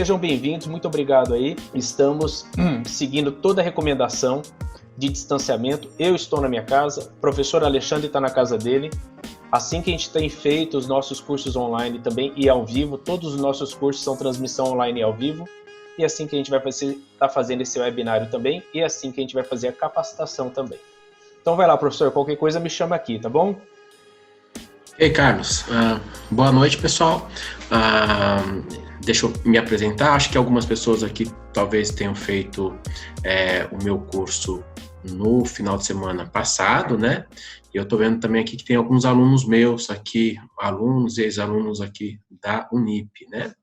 sejam bem-vindos, muito obrigado aí. Estamos seguindo toda a recomendação de distanciamento. Eu estou na minha casa, o professor Alexandre está na casa dele. Assim que a gente tem feito os nossos cursos online também e ao vivo, todos os nossos cursos são transmissão online e ao vivo. E assim que a gente vai estar fazendo esse webinário também, e assim que a gente vai fazer a capacitação também. Então vai lá, professor, qualquer coisa me chama aqui, tá bom? Ei, Carlos, boa noite, pessoal. Deixa eu me apresentar. Acho que algumas pessoas aqui talvez tenham feito o meu curso no final de semana passado, né? E eu estou vendo também aqui que tem alguns alunos meus aqui, alunos e ex-alunos aqui da Unip, né?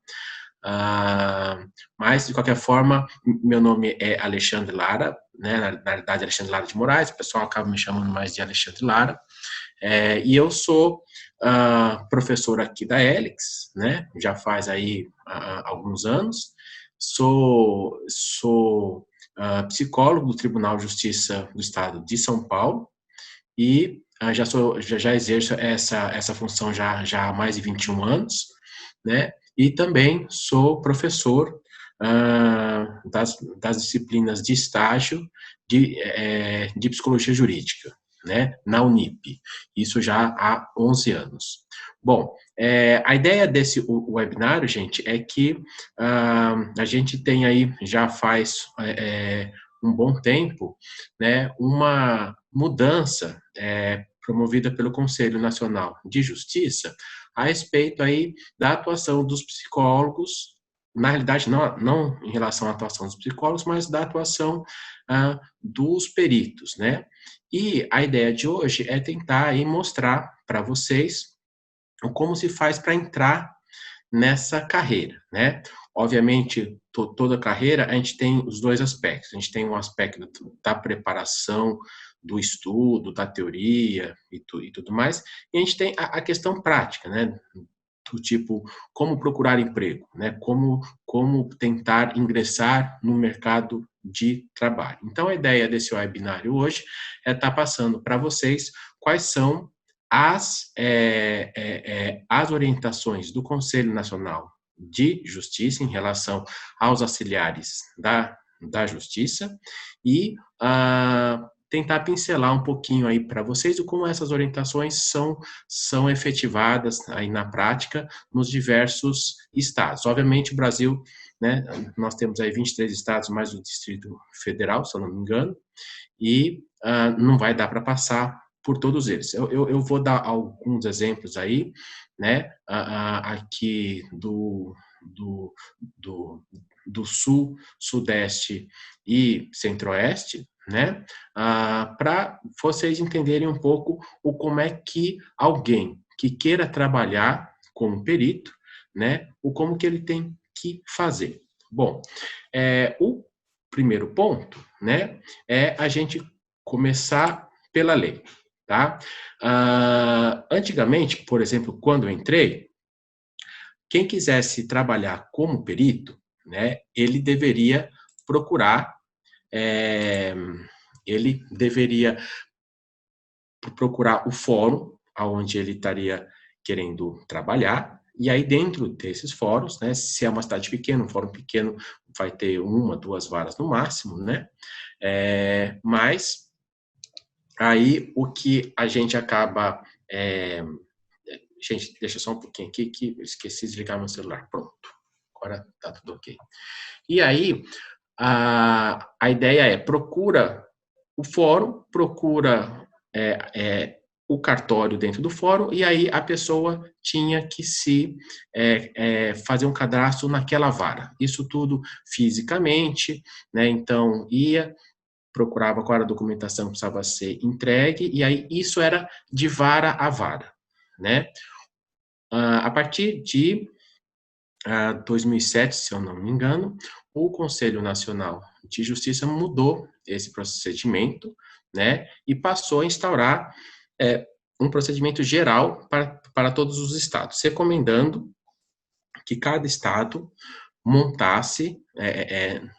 Mas, de qualquer forma, meu nome é Alexandre Lara, né? Na verdade, Alexandre Lara de Moraes, o pessoal acaba me chamando mais de Alexandre Lara. E eu sou professor aqui da Helix, né? Já faz aí alguns anos. Sou psicólogo do Tribunal de Justiça do Estado de São Paulo e já exerço essa função já há mais de 21 anos, né? E também sou professor das disciplinas de estágio de psicologia jurídica, né, na Unip, isso já há 11 anos. Bom, a ideia desse webinário, gente, é que a gente tem aí, já faz um bom tempo, né, uma mudança promovida pelo Conselho Nacional de Justiça a respeito aí da atuação dos psicólogos, na realidade não em relação à atuação dos psicólogos, mas da atuação dos peritos, né? E a ideia de hoje é tentar aí mostrar para vocês como se faz para entrar nessa carreira, né? Obviamente, toda carreira, a gente tem os dois aspectos. A gente tem um aspecto da preparação, do estudo, da teoria e tudo mais, e a gente tem a questão prática, né? Do tipo, como procurar emprego, né? Como tentar ingressar no mercado de trabalho. Então, a ideia desse webinário hoje é estar passando para vocês quais são as orientações do Conselho Nacional de Justiça em relação aos auxiliares da Justiça e tentar pincelar um pouquinho aí para vocês como essas orientações são efetivadas aí na prática nos diversos estados. Obviamente, o Brasil, né, nós temos aí 23 estados mais o Distrito Federal, se eu não me engano, e não vai dar para passar por todos eles. Eu vou dar alguns exemplos aí, né, aqui do Sul, Sudeste e Centro-Oeste, né, para vocês entenderem um pouco como é que alguém que queira trabalhar como perito, né, como que ele tem que fazer. Bom, o primeiro ponto, né, é a gente começar pela lei, tá? Antigamente, por exemplo, quando eu entrei, quem quisesse trabalhar como perito, né, ele deveria procurar o fórum onde ele estaria querendo trabalhar, e aí dentro desses fóruns, né, se é uma cidade pequena, um fórum pequeno vai ter 1, 2 varas no máximo, né, mas aí o que a gente acaba... gente, deixa só um pouquinho aqui que eu esqueci de ligar meu celular, pronto, agora tá tudo ok. E aí, a ideia é, procura o fórum, procura o cartório dentro do fórum, e aí a pessoa tinha que fazer um cadastro naquela vara. Isso tudo fisicamente, né? Então, procurava qual era a documentação que precisava ser entregue, e aí isso era de vara a vara, né? A partir de 2007, se eu não me engano, o Conselho Nacional de Justiça mudou esse procedimento, né, e passou a instaurar um procedimento geral para todos os estados, recomendando que cada estado montasse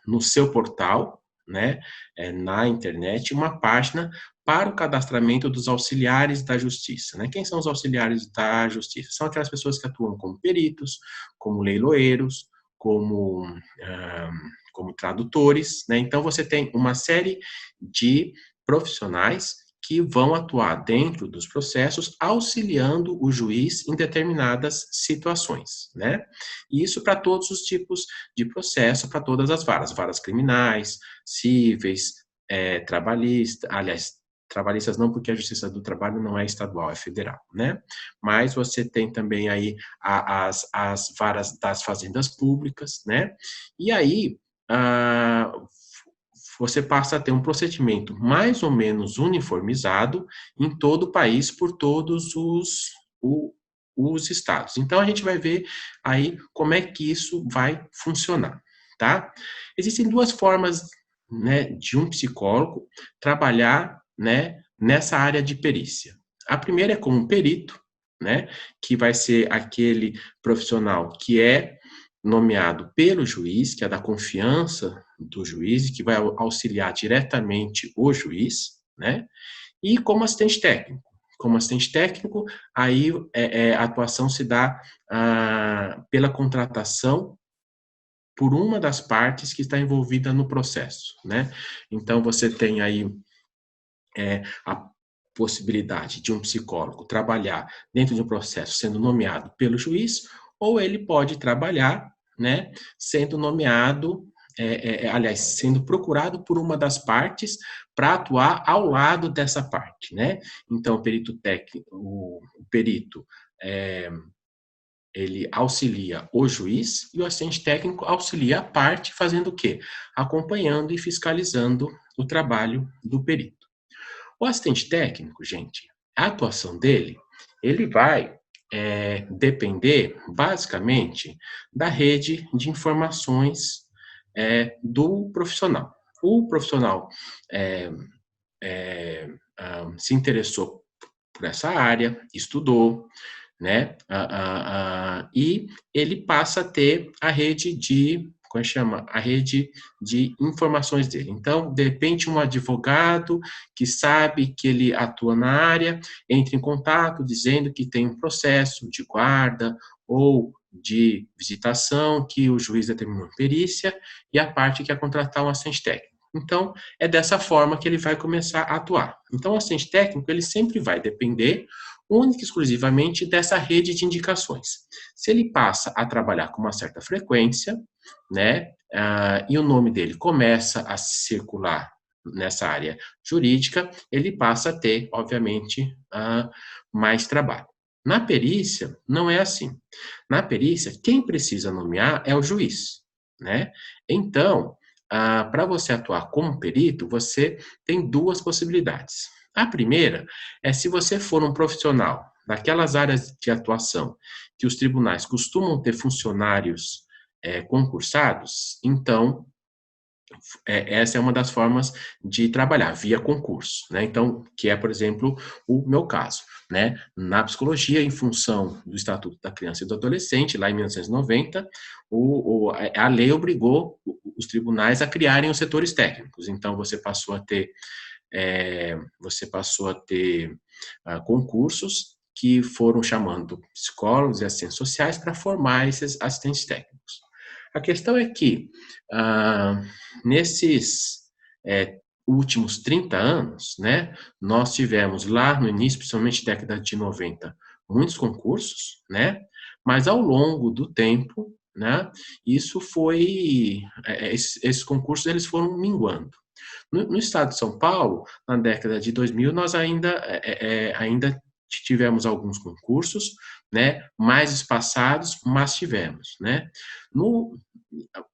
no seu portal, né, na internet, uma página para o cadastramento dos auxiliares da justiça, né? Quem são os auxiliares da justiça? São aquelas pessoas que atuam como peritos, como leiloeiros, como, como tradutores, né? Então, você tem uma série de profissionais que vão atuar dentro dos processos, auxiliando o juiz em determinadas situações, né? E isso para todos os tipos de processo, para todas as varas criminais, cíveis, trabalhistas, aliás, trabalhistas não, porque a Justiça do Trabalho não é estadual, é federal, né? Mas você tem também aí as varas das fazendas públicas, né? E aí, você passa a ter um procedimento mais ou menos uniformizado em todo o país, por todos os estados. Então, a gente vai ver aí como é que isso vai funcionar, tá? Existem duas formas, né, de um psicólogo trabalhar, né, nessa área de perícia. A primeira é como um perito, né, que vai ser aquele profissional que é nomeado pelo juiz, que é da confiança do juiz, que vai auxiliar diretamente o juiz, né? E como assistente técnico. Como assistente técnico, aí a atuação se dá pela contratação por uma das partes que está envolvida no processo, né? Então, você tem aí a possibilidade de um psicólogo trabalhar dentro de um processo sendo nomeado pelo juiz, ou ele pode trabalhar, né, sendo nomeado, aliás, sendo procurado por uma das partes para atuar ao lado dessa parte, né? Então, o perito técnico, o perito, ele auxilia o juiz e o assistente técnico auxilia a parte fazendo o quê? Acompanhando e fiscalizando o trabalho do perito. O assistente técnico, gente, a atuação dele, ele vai depender, basicamente, da rede de informações do profissional. O profissional se interessou por essa área, estudou, né? E ele passa a ter a rede de, como chama? A rede de informações dele. Então, de repente, um advogado que sabe que ele atua na área, entra em contato dizendo que tem um processo de guarda ou de visitação que o juiz determinou em perícia e a parte quer contratar um assistente técnico. Então, é dessa forma que ele vai começar a atuar. Então, o assistente técnico, ele sempre vai depender única e exclusivamente dessa rede de indicações. Se ele passa a trabalhar com uma certa frequência, né, e o nome dele começa a circular nessa área jurídica, ele passa a ter, obviamente, mais trabalho. Na perícia, não é assim. Na perícia, quem precisa nomear é o juiz, né? Então, para você atuar como perito, você tem duas possibilidades. A primeira é se você for um profissional daquelas áreas de atuação que os tribunais costumam ter funcionários concursados, então essa é uma das formas de trabalhar, via concurso, né? Então, que é, por exemplo, o meu caso, né? Na psicologia, em função do Estatuto da Criança e do Adolescente, lá em 1990, a lei obrigou os tribunais a criarem os setores técnicos. Então, você passou a ter concursos que foram chamando psicólogos e assistentes sociais para formar esses assistentes técnicos. A questão é que, nesses últimos 30 anos, né, nós tivemos lá no início, principalmente década de 90, muitos concursos, né, mas ao longo do tempo, né, isso foi, esses concursos eles foram minguando. No estado de São Paulo, na década de 2000, nós ainda tivemos alguns concursos, né, mais espaçados, mas tivemos, né.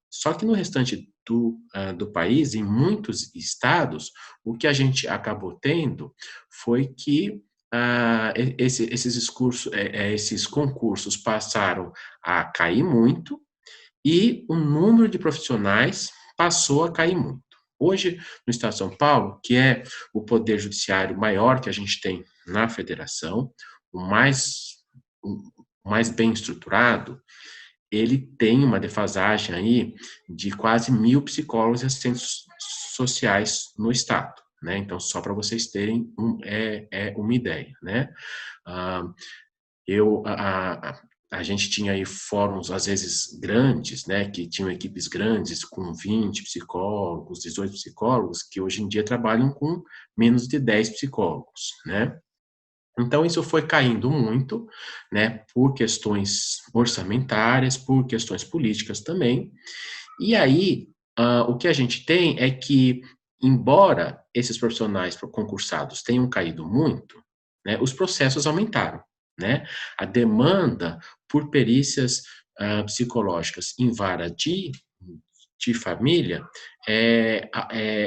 Só que no restante do país, em muitos estados, o que a gente acabou tendo foi que esses concursos passaram a cair muito e o número de profissionais passou a cair muito. Hoje, no Estado de São Paulo, que é o poder judiciário maior que a gente tem na federação, o mais bem estruturado, ele tem uma defasagem aí de quase 1.000 psicólogos e assistentes sociais no Estado, né? Então, só para vocês terem uma ideia, né? A gente tinha aí fóruns, às vezes, grandes, né, que tinham equipes grandes, com 20 psicólogos, 18 psicólogos, que hoje em dia trabalham com menos de 10 psicólogos, né? Então, isso foi caindo muito, né, por questões orçamentárias, por questões políticas também. E aí, o que a gente tem é que, embora esses profissionais concursados tenham caído muito, né, os processos aumentaram, né? A demanda por perícias psicológicas em vara de família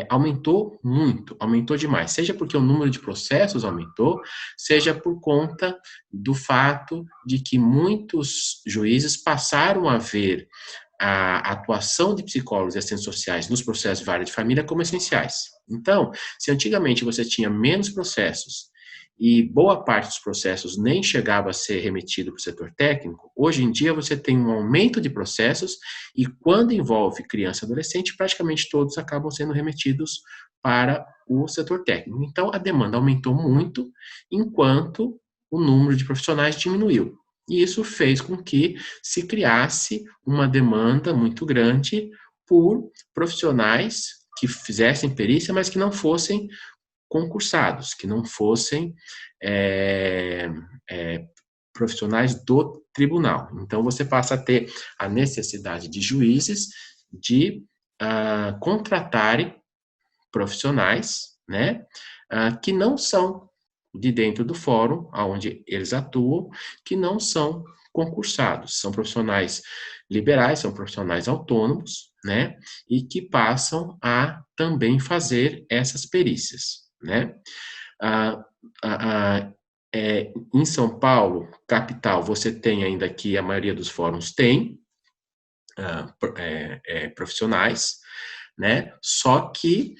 aumentou muito, aumentou demais, seja porque o número de processos aumentou, seja por conta do fato de que muitos juízes passaram a ver a atuação de psicólogos e assistentes sociais nos processos de vara de família como essenciais. Então, se antigamente você tinha menos processos e boa parte dos processos nem chegava a ser remetido para o setor técnico, hoje em dia você tem um aumento de processos e quando envolve criança e adolescente, praticamente todos acabam sendo remetidos para o setor técnico. Então, a demanda aumentou muito, enquanto o número de profissionais diminuiu. E isso fez com que se criasse uma demanda muito grande por profissionais que fizessem perícia, mas que não fossem concursados, que não fossem profissionais do tribunal. Então, você passa a ter a necessidade de juízes de contratarem profissionais, né, que não são de dentro do fórum, onde eles atuam, que não são concursados, são profissionais liberais, são profissionais autônomos, né, e que passam a também fazer essas perícias, né. Em São Paulo, capital, você tem ainda que a maioria dos fóruns tem profissionais, né, só que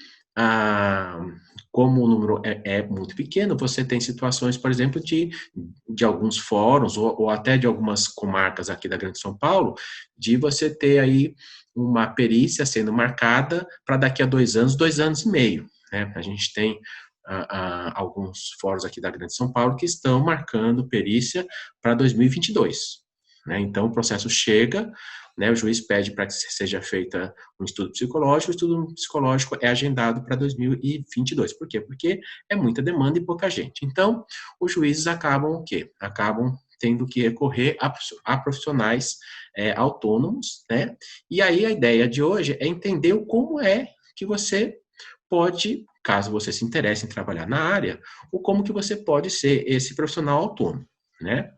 como o número é muito pequeno, você tem situações, por exemplo, de alguns fóruns, ou até de algumas comarcas aqui da Grande São Paulo, de você ter aí uma perícia sendo marcada para daqui a 2 anos e meio. Né? A gente tem alguns fóruns aqui da Grande São Paulo que estão marcando perícia para 2022. Né? Então, o processo chega, né, o juiz pede para que seja feita um estudo psicológico, o estudo psicológico é agendado para 2022. Por quê? Porque é muita demanda e pouca gente. Então, os juízes acabam o quê? Acabam tendo que recorrer a profissionais autônomos, né? E aí a ideia de hoje é entender como é que você pode, caso você se interesse em trabalhar na área, ou como que você pode ser esse profissional autônomo, né?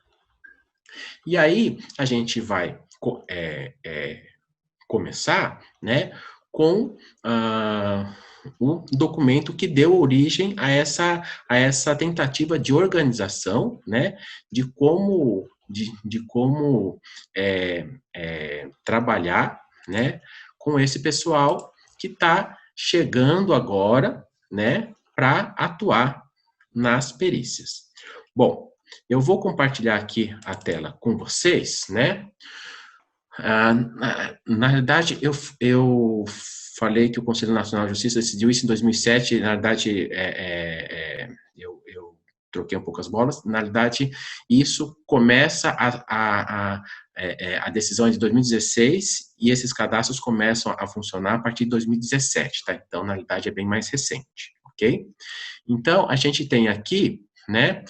E aí a gente vai começar, né, com um documento que deu origem a essa tentativa de organização, né, de como trabalhar, né, com esse pessoal que está chegando agora, né, para atuar nas perícias. Bom, eu vou compartilhar aqui a tela com vocês, né? Na realidade, eu falei que o Conselho Nacional de Justiça decidiu isso em 2007. Na verdade, eu troquei um pouco as bolas. Na realidade, isso começa a decisão é de 2016 e esses cadastros começam a funcionar a partir de 2017, tá? Então, na realidade, é bem mais recente, ok? Então, a gente tem aqui, né,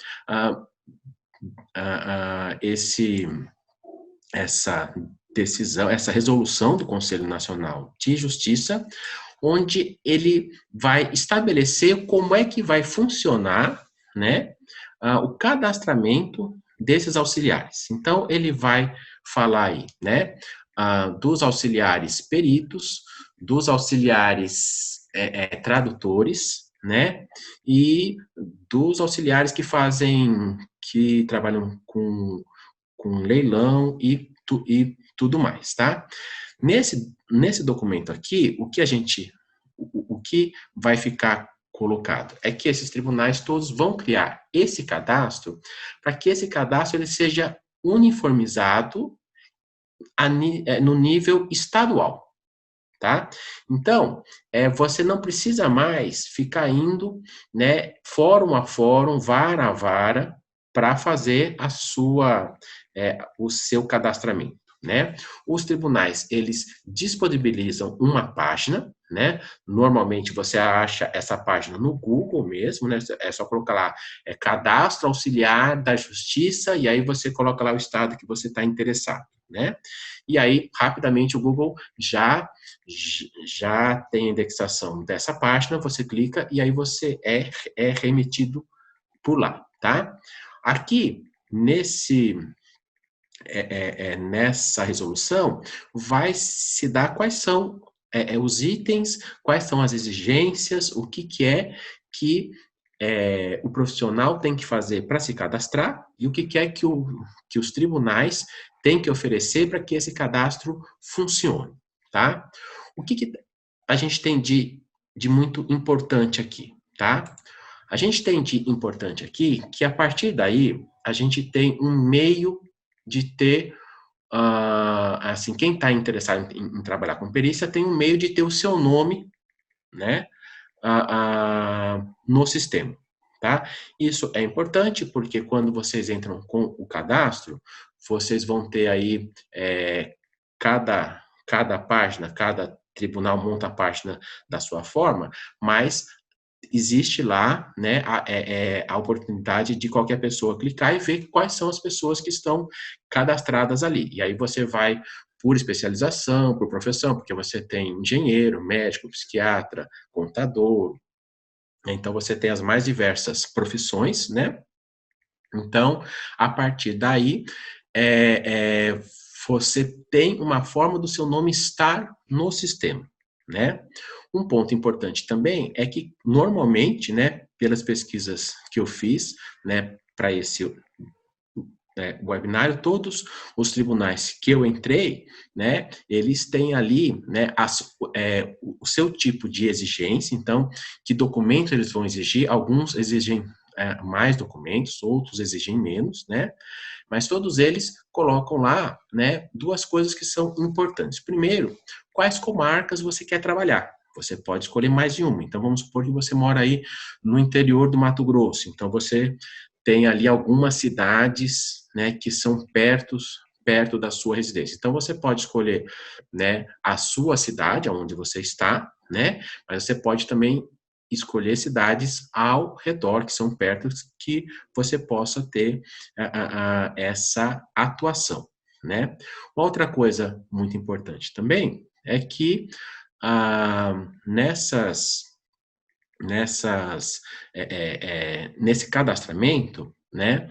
essa decisão, essa resolução do Conselho Nacional de Justiça, onde ele vai estabelecer como é que vai funcionar, né, o cadastramento desses auxiliares. Então, ele vai falar aí, né, dos auxiliares peritos, dos auxiliares tradutores, né, e dos auxiliares que trabalham com leilão e tudo mais, tá? Nesse documento aqui, o que vai ficar colocado é que esses tribunais todos vão criar esse cadastro para que esse cadastro ele seja uniformizado no nível estadual, tá? Então, você não precisa mais ficar indo, né, fórum a fórum, vara a vara, para fazer o seu cadastramento, né? Os tribunais, eles disponibilizam uma página, né? Normalmente você acha essa página no Google mesmo, né? É só colocar lá, Cadastro Auxiliar da Justiça, e aí você coloca lá o estado que você está interessado, né? E aí, rapidamente, o Google já tem a indexação dessa página, você clica e aí você é remetido por lá, tá? Aqui, nessa resolução, vai se dar quais são os itens, quais são as exigências, o que é que o profissional tem que fazer para se cadastrar e o que é que os tribunais têm que oferecer para que esse cadastro funcione, tá? O que a gente tem de muito importante aqui, tá? A gente tem de importante aqui que, a partir daí, a gente tem um meio de ter, assim, quem está interessado em trabalhar com perícia tem um meio de ter o seu nome, né, no sistema, tá? Isso é importante porque quando vocês entram com o cadastro, vocês vão ter aí cada página, cada tribunal monta a página da sua forma, mas existe lá, né, a oportunidade de qualquer pessoa clicar e ver quais são as pessoas que estão cadastradas ali. E aí você vai por especialização, por profissão, porque você tem engenheiro, médico, psiquiatra, contador. Então, você tem as mais diversas profissões, né? Então, a partir daí, você tem uma forma do seu nome estar no sistema, né? Um ponto importante também é que, normalmente, né, pelas pesquisas que eu fiz, né, para esse webinário, todos os tribunais que eu entrei, né, eles têm ali, né, o seu tipo de exigência, então, que documentos eles vão exigir, alguns exigem mais documentos, outros exigem menos, né, mas todos eles colocam lá, né, duas coisas que são importantes. Primeiro, quais comarcas você quer trabalhar? Você pode escolher mais de uma. Então, vamos supor que você mora aí no interior do Mato Grosso. Então, você tem ali algumas cidades, né, que são perto da sua residência. Então, você pode escolher, né, a sua cidade, onde você está, né, mas você pode também escolher cidades ao redor, que são perto, que você possa ter essa atuação, né. Outra coisa muito importante também é que nesse cadastramento, né,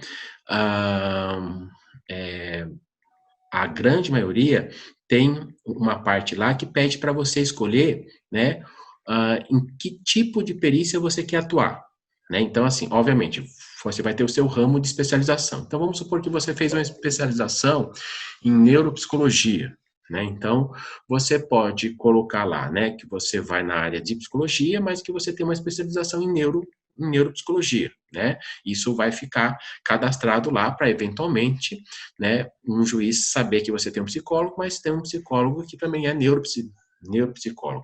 a grande maioria tem uma parte lá que pede para você escolher, né, em que tipo de perícia você quer atuar, né? Então, assim, obviamente, você vai ter o seu ramo de especialização. Então, vamos supor que você fez uma especialização em neuropsicologia, né? Então, você pode colocar lá, né, que você vai na área de psicologia, mas que você tem uma especialização em neuropsicologia, né? Isso vai ficar cadastrado lá para, eventualmente, né, um juiz saber que você tem um psicólogo, mas tem um psicólogo que também é neuropsicólogo.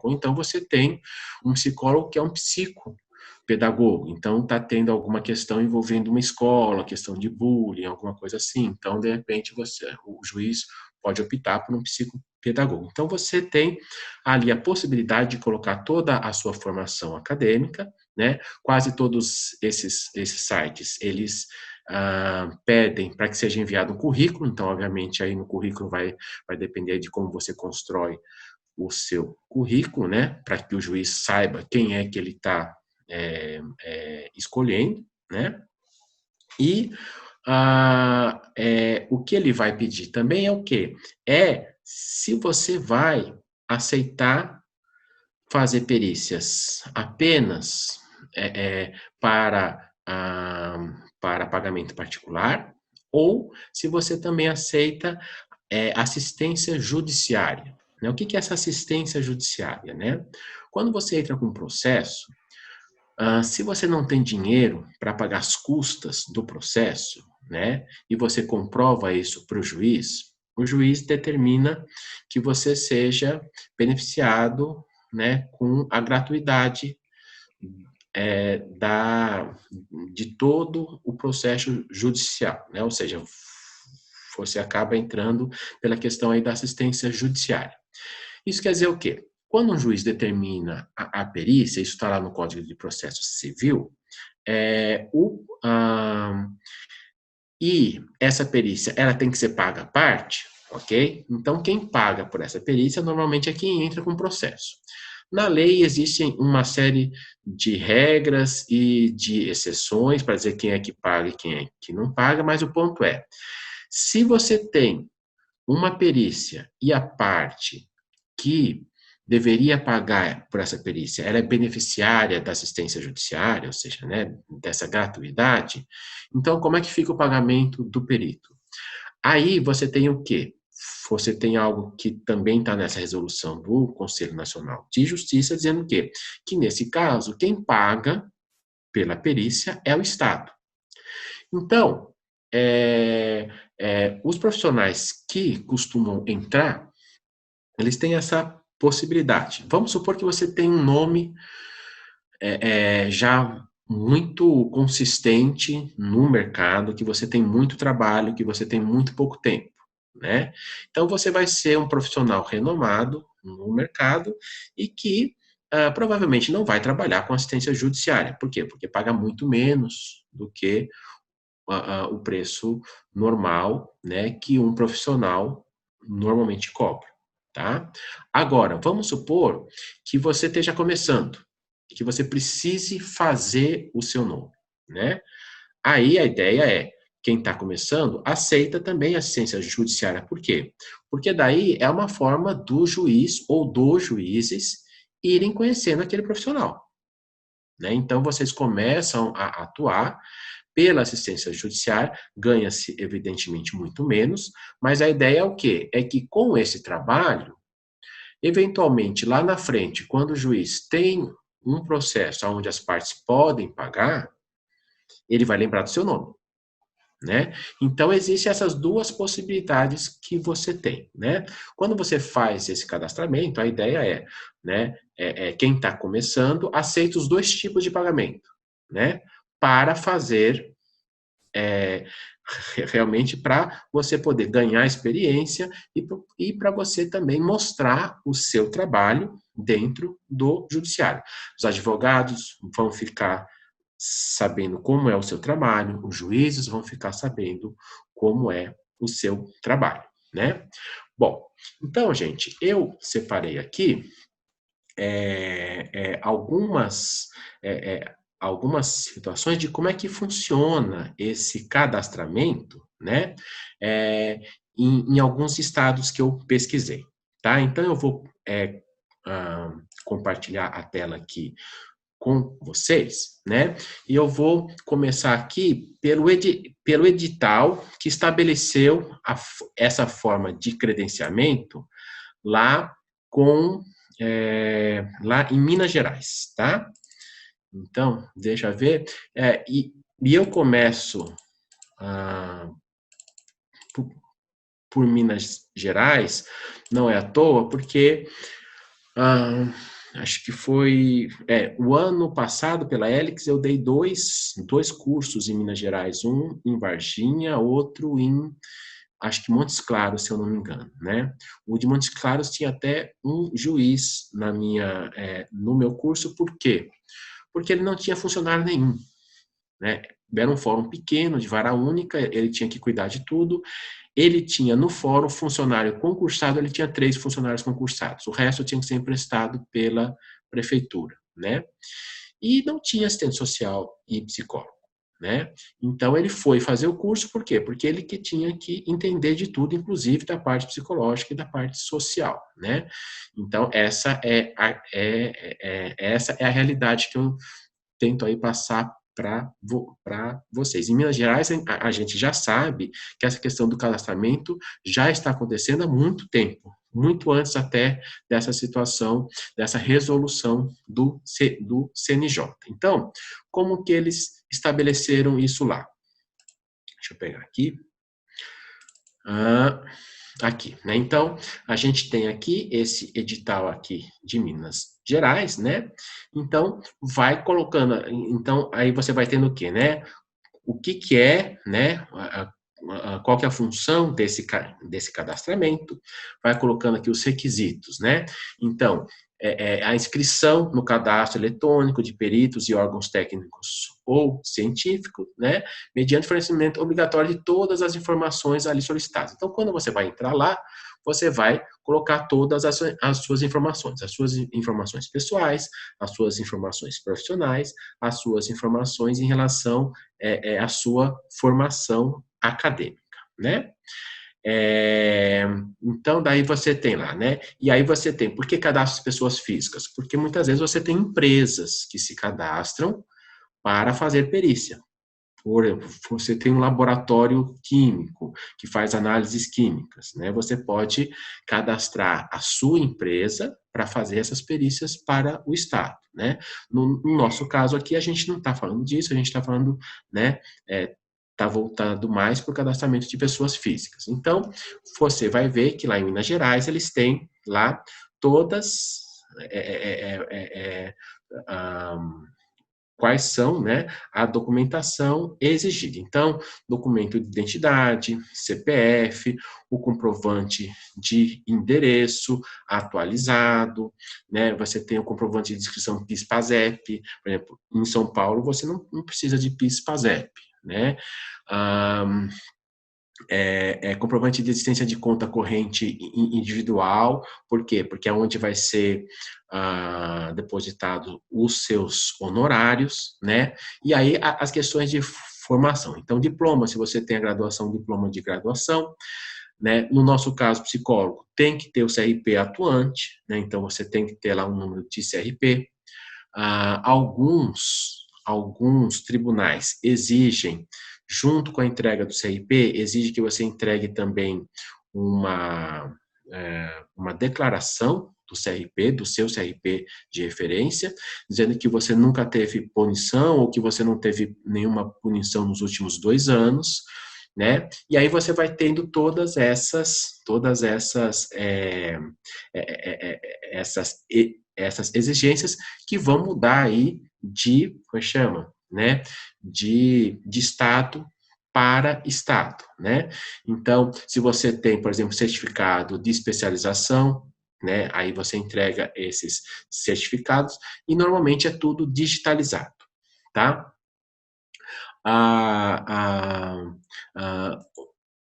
Ou então você tem um psicólogo que é um psicopedagogo, então está tendo alguma questão envolvendo uma escola, questão de bullying, alguma coisa assim. Então, de repente, o juiz pode optar por um psicopedagogo. Então, você tem ali a possibilidade de colocar toda a sua formação acadêmica, né? Quase todos esses sites, eles pedem para que seja enviado um currículo, então, obviamente, aí no currículo vai depender de como você constrói o seu currículo, né? Para que o juiz saiba quem é que ele está escolhendo, né? E o que ele vai pedir também é o quê? Se você vai aceitar fazer perícias apenas para pagamento particular, ou se você também aceita assistência judiciária, né? O que é essa assistência judiciária, né? Quando você entra com um processo, se você não tem dinheiro para pagar as custas do processo, né, e você comprova isso para o juiz determina que você seja beneficiado, né, com a gratuidade de todo o processo judicial, né? Ou seja, você acaba entrando pela questão aí da assistência judiciária. Isso quer dizer o quê? Quando um juiz determina a perícia, isso está lá no Código de Processo Civil, é, o, ah, e essa perícia ela tem que ser paga à parte, ok? Então, quem paga por essa perícia normalmente é quem entra com o processo. Na lei existem uma série de regras e de exceções para dizer quem é que paga e quem é que não paga, mas o ponto é, se você tem uma perícia e a parte que deveria pagar por essa perícia, ela é beneficiária da assistência judiciária, ou seja, né, dessa gratuidade, então como é que fica o pagamento do perito? Aí você tem o quê? Você tem algo que também está nessa resolução do Conselho Nacional de Justiça, dizendo o quê? Que nesse caso, quem paga pela perícia é o Estado. Então, os profissionais que costumam entrar, eles têm essa possibilidade. Vamos supor que você tem um nome já muito consistente no mercado, que você tem muito trabalho, que você tem muito pouco tempo, né? Então você vai ser um profissional renomado no mercado e que provavelmente não vai trabalhar com assistência judiciária. Por quê? Porque paga muito menos do que o preço normal, né, que um profissional normalmente cobra, tá? Agora, vamos supor que você esteja começando, que você precise fazer o seu nome, né? Aí a ideia é, quem está começando, aceita também a assistência judiciária. Por quê? Porque daí é uma forma do juiz ou dos juízes irem conhecendo aquele profissional, né? Então, vocês começam a atuar pela assistência judiciária, ganha-se, evidentemente, muito menos, mas a ideia é o quê? É que com esse trabalho, eventualmente, lá na frente, quando o juiz tem um processo onde as partes podem pagar, ele vai lembrar do seu nome, né? Então, existem essas duas possibilidades que você tem, né? Quando você faz esse cadastramento, a ideia é, né, quem está começando aceita os dois tipos de pagamento, né? Para fazer realmente para você poder ganhar experiência e para você também mostrar o seu trabalho dentro do judiciário. Os advogados vão ficar sabendo como é o seu trabalho, os juízes vão ficar sabendo como é o seu trabalho, né? Bom, então, gente, eu separei aqui algumas algumas situações de como é que funciona esse cadastramento, né, em alguns estados que eu pesquisei, tá? Então, eu vou compartilhar a tela aqui com vocês, né? E eu vou começar aqui pelo edital que estabeleceu essa forma de credenciamento lá lá em Minas Gerais, tá? Então, deixa eu ver. E eu começo por Minas Gerais, não é à toa, porque acho que foi o ano passado, pela Helix, eu dei dois cursos em Minas Gerais, um em Varginha, outro em, acho que Montes Claros, se eu não me engano, né? O de Montes Claros tinha até um juiz no meu curso, por quê? Porque ele não tinha funcionário nenhum, né? Era um fórum pequeno, de vara única, ele tinha que cuidar de tudo. Ele tinha no fórum funcionário concursado, ele tinha 3 funcionários concursados. O resto tinha que ser emprestado pela prefeitura, né? E não tinha assistente social e psicólogo, né? Então ele foi fazer o curso, por quê? Porque ele que tinha que entender de tudo, inclusive da parte psicológica e da parte social, né? Então essa essa é a realidade que eu tento aí passar para vocês. Em Minas Gerais, a gente já sabe que essa questão do cadastramento já está acontecendo há muito tempo, muito antes até dessa situação, dessa resolução do CNJ. Então, como que eles estabeleceram isso lá? Deixa eu pegar aqui. Aqui, né? Então, a gente tem aqui esse edital aqui de Minas gerais, né? Então, vai colocando, então, aí você vai tendo o quê, né? O que que é, né? Qual que é a função desse cadastramento, vai colocando aqui os requisitos, né? Então, a inscrição no cadastro eletrônico de peritos e órgãos técnicos ou científicos, né? Mediante fornecimento obrigatório de todas as informações ali solicitadas. Então, quando você vai entrar lá, você vai colocar todas as suas informações pessoais, as suas informações profissionais, as suas informações em relação à sua formação acadêmica, né? Então, daí você tem lá, né? E aí você tem, por que cadastro de pessoas físicas? Porque muitas vezes você tem empresas que se cadastram para fazer perícia. Por exemplo, você tem um laboratório químico que faz análises químicas, né? Você pode cadastrar a sua empresa para fazer essas perícias para o Estado, né? No nosso caso aqui, a gente não está falando disso, a gente está falando, né? Está voltado mais para o cadastramento de pessoas físicas. Então, você vai ver que lá em Minas Gerais eles têm lá todas quais são, né, a documentação exigida. Então, documento de identidade, CPF, o comprovante de endereço atualizado, né, você tem o comprovante de inscrição PIS/PASEP, por exemplo, em São Paulo você não precisa de PIS/PASEP, né, comprovante de existência de conta corrente individual, por quê? Porque é onde vai ser depositado os seus honorários, né? E aí as questões de formação. Então, diploma, se você tem a graduação, diploma de graduação, né? No nosso caso, psicólogo, tem que ter o CRP atuante, né? Então você tem que ter lá um número de CRP. Alguns tribunais exigem, junto com a entrega do CRP, exige que você entregue também uma declaração do CRP, do seu CRP de referência, dizendo que você nunca teve punição ou que você não teve nenhuma punição nos últimos 2 anos, né? E aí você vai tendo todas essas exigências que vão mudar aí como chama, né? De estado para estado, né? Então, se você tem, por exemplo, certificado de especialização, né? Aí você entrega esses certificados e normalmente é tudo digitalizado, tá?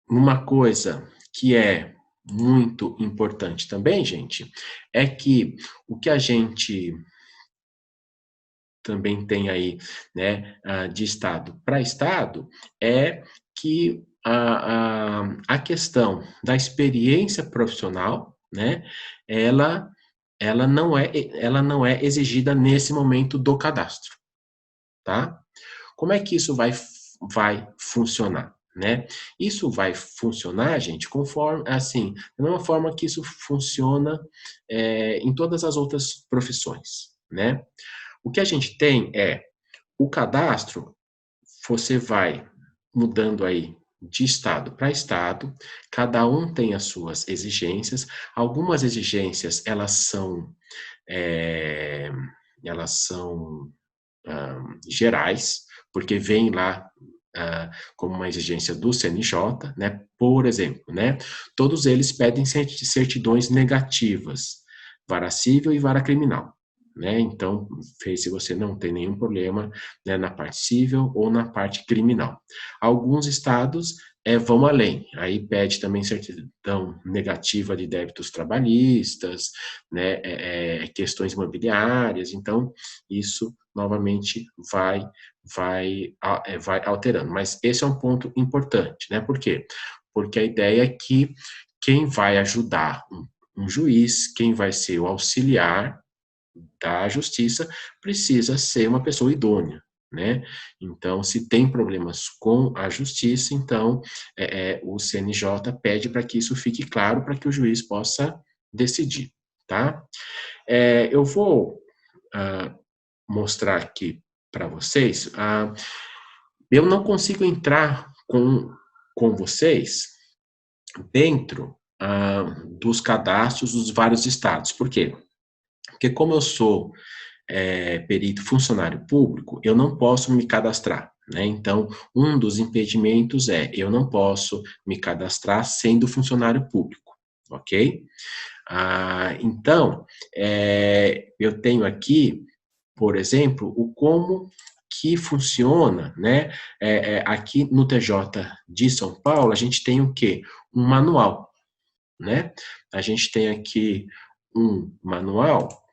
Uma coisa que é muito importante também, gente, é que o que a gente também tem aí, né, de estado para estado, é que a questão da experiência profissional, né, ela não é exigida nesse momento do cadastro, tá? Como é que isso vai funcionar? Né? Isso vai funcionar, gente, conforme, assim, da mesma forma que isso funciona em todas as outras profissões, né? O que a gente tem o cadastro, você vai mudando aí de estado para estado, cada um tem as suas exigências, algumas exigências, elas são gerais, porque vem lá como uma exigência do CNJ, né? Por exemplo, né? Todos eles pedem certidões negativas, vara civil e vara criminal, né? Então, se você não tem nenhum problema, né, na parte civil ou na parte criminal. Alguns estados vão além, aí pede também certidão negativa de débitos trabalhistas, né, questões imobiliárias, então isso novamente vai alterando. Mas esse é um ponto importante, né? Por quê? Porque a ideia é que quem vai ajudar um juiz, quem vai ser o auxiliar da justiça, precisa ser uma pessoa idônea, né? Então, se tem problemas com a justiça, então o CNJ pede para que isso fique claro, para que o juiz possa decidir, tá? Eu vou mostrar aqui para vocês. Eu não consigo entrar com vocês dentro dos cadastros dos vários estados. Por quê? Porque como eu sou perito funcionário público, eu não posso me cadastrar, né? Então, um dos impedimentos eu não posso me cadastrar sendo funcionário público, ok? Então, eu tenho aqui, por exemplo, o como que funciona, né? Aqui no TJ de São Paulo, a gente tem o quê? Um manual, né? A gente tem aqui um manual,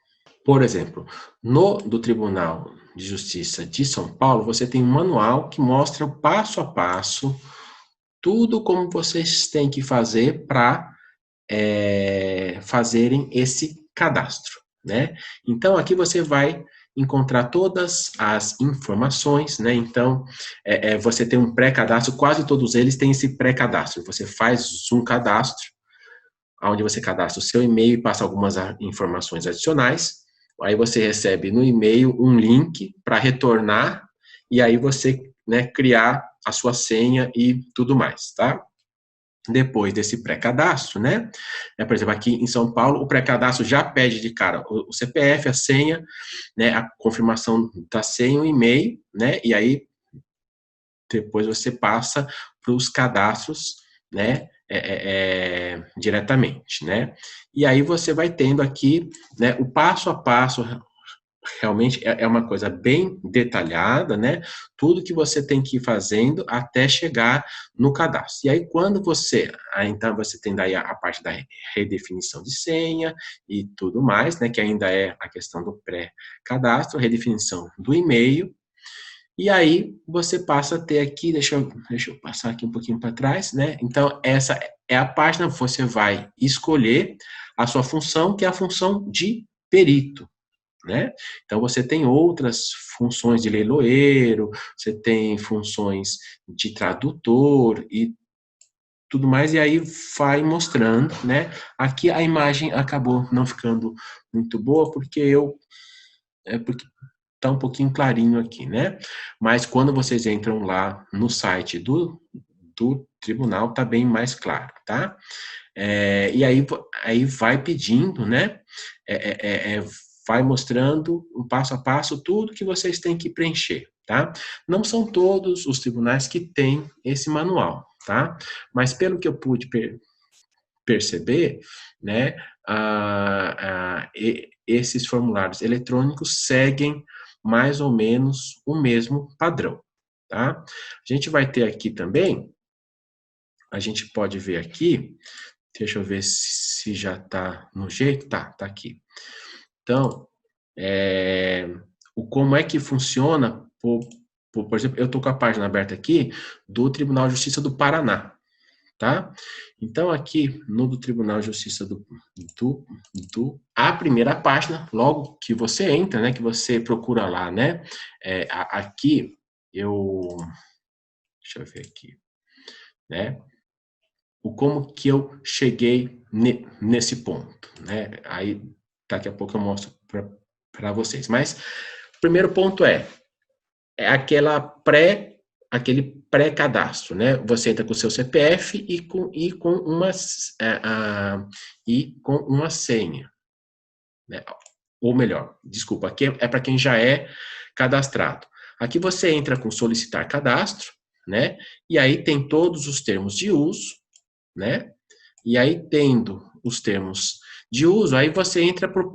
por exemplo, do Tribunal de Justiça de São Paulo, você tem um manual que mostra o passo a passo, tudo como vocês têm que fazer para fazerem esse cadastro, né? Então, aqui você vai encontrar todas as informações, né? Então, você tem um pré-cadastro, quase todos eles têm esse pré-cadastro. Você faz um cadastro, onde você cadastra o seu e-mail e passa algumas informações adicionais. Aí você recebe no e-mail um link para retornar e aí você, né, criar a sua senha e tudo mais, tá? Depois desse pré-cadastro, né? Por exemplo, aqui em São Paulo, o pré-cadastro já pede de cara o CPF, a senha, né, a confirmação da senha, o e-mail, né? E aí depois você passa para os cadastros, né? Diretamente, né? E aí você vai tendo aqui, né, o passo a passo. Realmente é uma coisa bem detalhada, né? Tudo que você tem que ir fazendo até chegar no cadastro. E aí, quando então você tem daí a parte da redefinição de senha e tudo mais, né? Que ainda é a questão do pré-cadastro, redefinição do e-mail. E aí você passa a ter aqui, deixa eu passar aqui um pouquinho para trás, né? Então, essa é a página, você vai escolher a sua função, que é a função de perito, né? Então, você tem outras funções de leiloeiro, você tem funções de tradutor e tudo mais, e aí vai mostrando, né? Aqui a imagem acabou não ficando muito boa, porque porque tá um pouquinho clarinho aqui, né? Mas quando vocês entram lá no site do tribunal, tá bem mais claro, tá? E aí vai pedindo, né? Vai mostrando um passo a passo tudo que vocês têm que preencher, tá? Não são todos os tribunais que têm esse manual, tá? Mas pelo que eu pude perceber, né? Esses formulários eletrônicos seguem mais ou menos o mesmo padrão, tá? A gente vai ter aqui também, a gente pode ver aqui, deixa eu ver se já está no jeito, tá aqui. Então, como é que funciona, por exemplo, eu estou com a página aberta aqui do Tribunal de Justiça do Paraná, tá? Então, aqui no do Tribunal de Justiça a primeira página, logo que você entra, né, que você procura lá, né, aqui, deixa eu ver aqui, né, como que eu cheguei nesse ponto, né, aí daqui a pouco eu mostro para vocês, mas o primeiro ponto é aquele pré-cadastro, né? Você entra com o seu CPF e com uma senha, né? Ou melhor, desculpa, aqui é para quem já é cadastrado. Aqui você entra com solicitar cadastro, né? E aí tem todos os termos de uso, né? E aí, tendo os termos de uso, aí você entra para o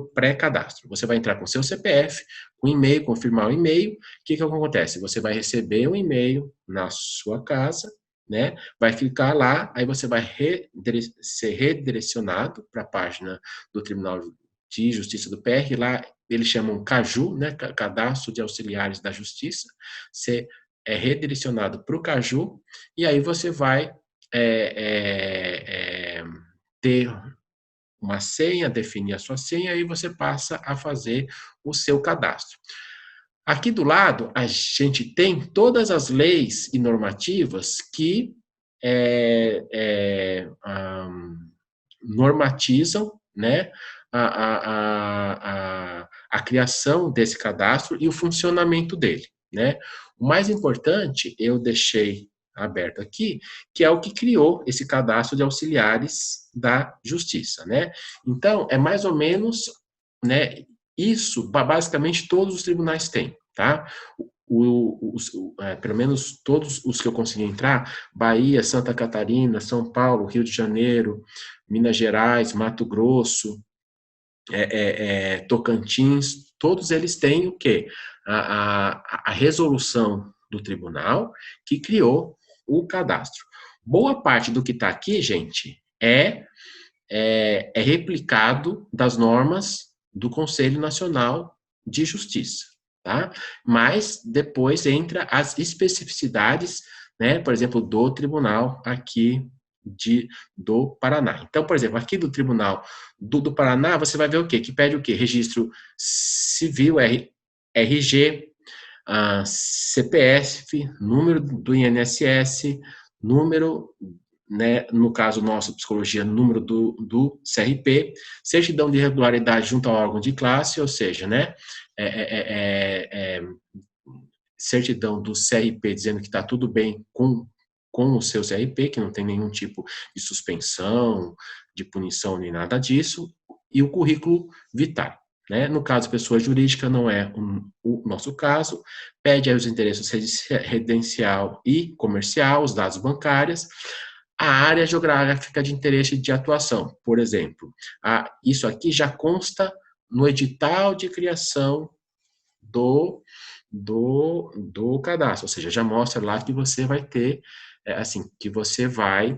pré-cadastro. Você vai entrar com seu CPF, com e-mail, confirmar o e-mail. O que acontece? Você vai receber um e-mail na sua casa, né? Vai clicar lá, aí você vai ser redirecionado para a página do Tribunal de Justiça do PR. Lá eles chamam CAJU, né? Cadastro de Auxiliares da Justiça. Você é redirecionado para o CAJU e aí você vai ter uma senha, definir a sua senha, e você passa a fazer o seu cadastro. Aqui do lado, a gente tem todas as leis e normativas que normatizam, né, a criação desse cadastro e o funcionamento dele, né? O mais importante, eu deixei aberto aqui, que é o que criou esse cadastro de auxiliares da justiça, né? Então, é mais ou menos, né, isso, basicamente, todos os tribunais têm, tá? Pelo menos todos os que eu consegui entrar, Bahia, Santa Catarina, São Paulo, Rio de Janeiro, Minas Gerais, Mato Grosso, Tocantins, todos eles têm o quê? A resolução do tribunal que criou o cadastro. Boa parte do que está aqui, gente, é replicado das normas do Conselho Nacional de Justiça, tá? Mas depois entra as especificidades, né, por exemplo, do tribunal aqui do Paraná. Então, por exemplo, aqui do Tribunal do Paraná, você vai ver o quê? Que pede o quê? Registro civil, RG, CPF, número do INSS, número, né, no caso nosso, psicologia, número do CRP, certidão de regularidade junto ao órgão de classe, ou seja, né, certidão do CRP dizendo que está tudo bem com o seu CRP, que não tem nenhum tipo de suspensão, de punição, nem nada disso, e o currículo vitae. Né? No caso, pessoa jurídica não é o nosso caso, pede aí os endereços residencial e comercial, os dados bancários, a área geográfica de interesse de atuação, por exemplo. Isso aqui já consta no edital de criação do cadastro, ou seja, já mostra lá que você vai ter, que você vai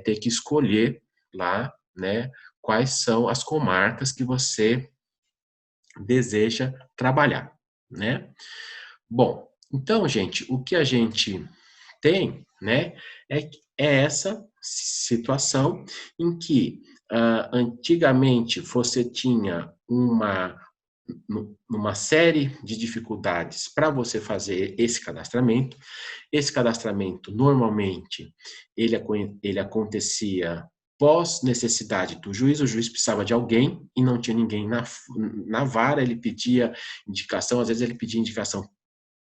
ter que escolher lá, né, quais são as comarcas que você deseja trabalhar, né? Bom, então, gente, o que a gente tem, né, é essa situação em que antigamente você tinha uma série de dificuldades para você fazer esse cadastramento. Esse cadastramento, normalmente, ele acontecia pós necessidade do juiz, o juiz precisava de alguém e não tinha ninguém na vara, ele pedia indicação, às vezes ele pedia indicação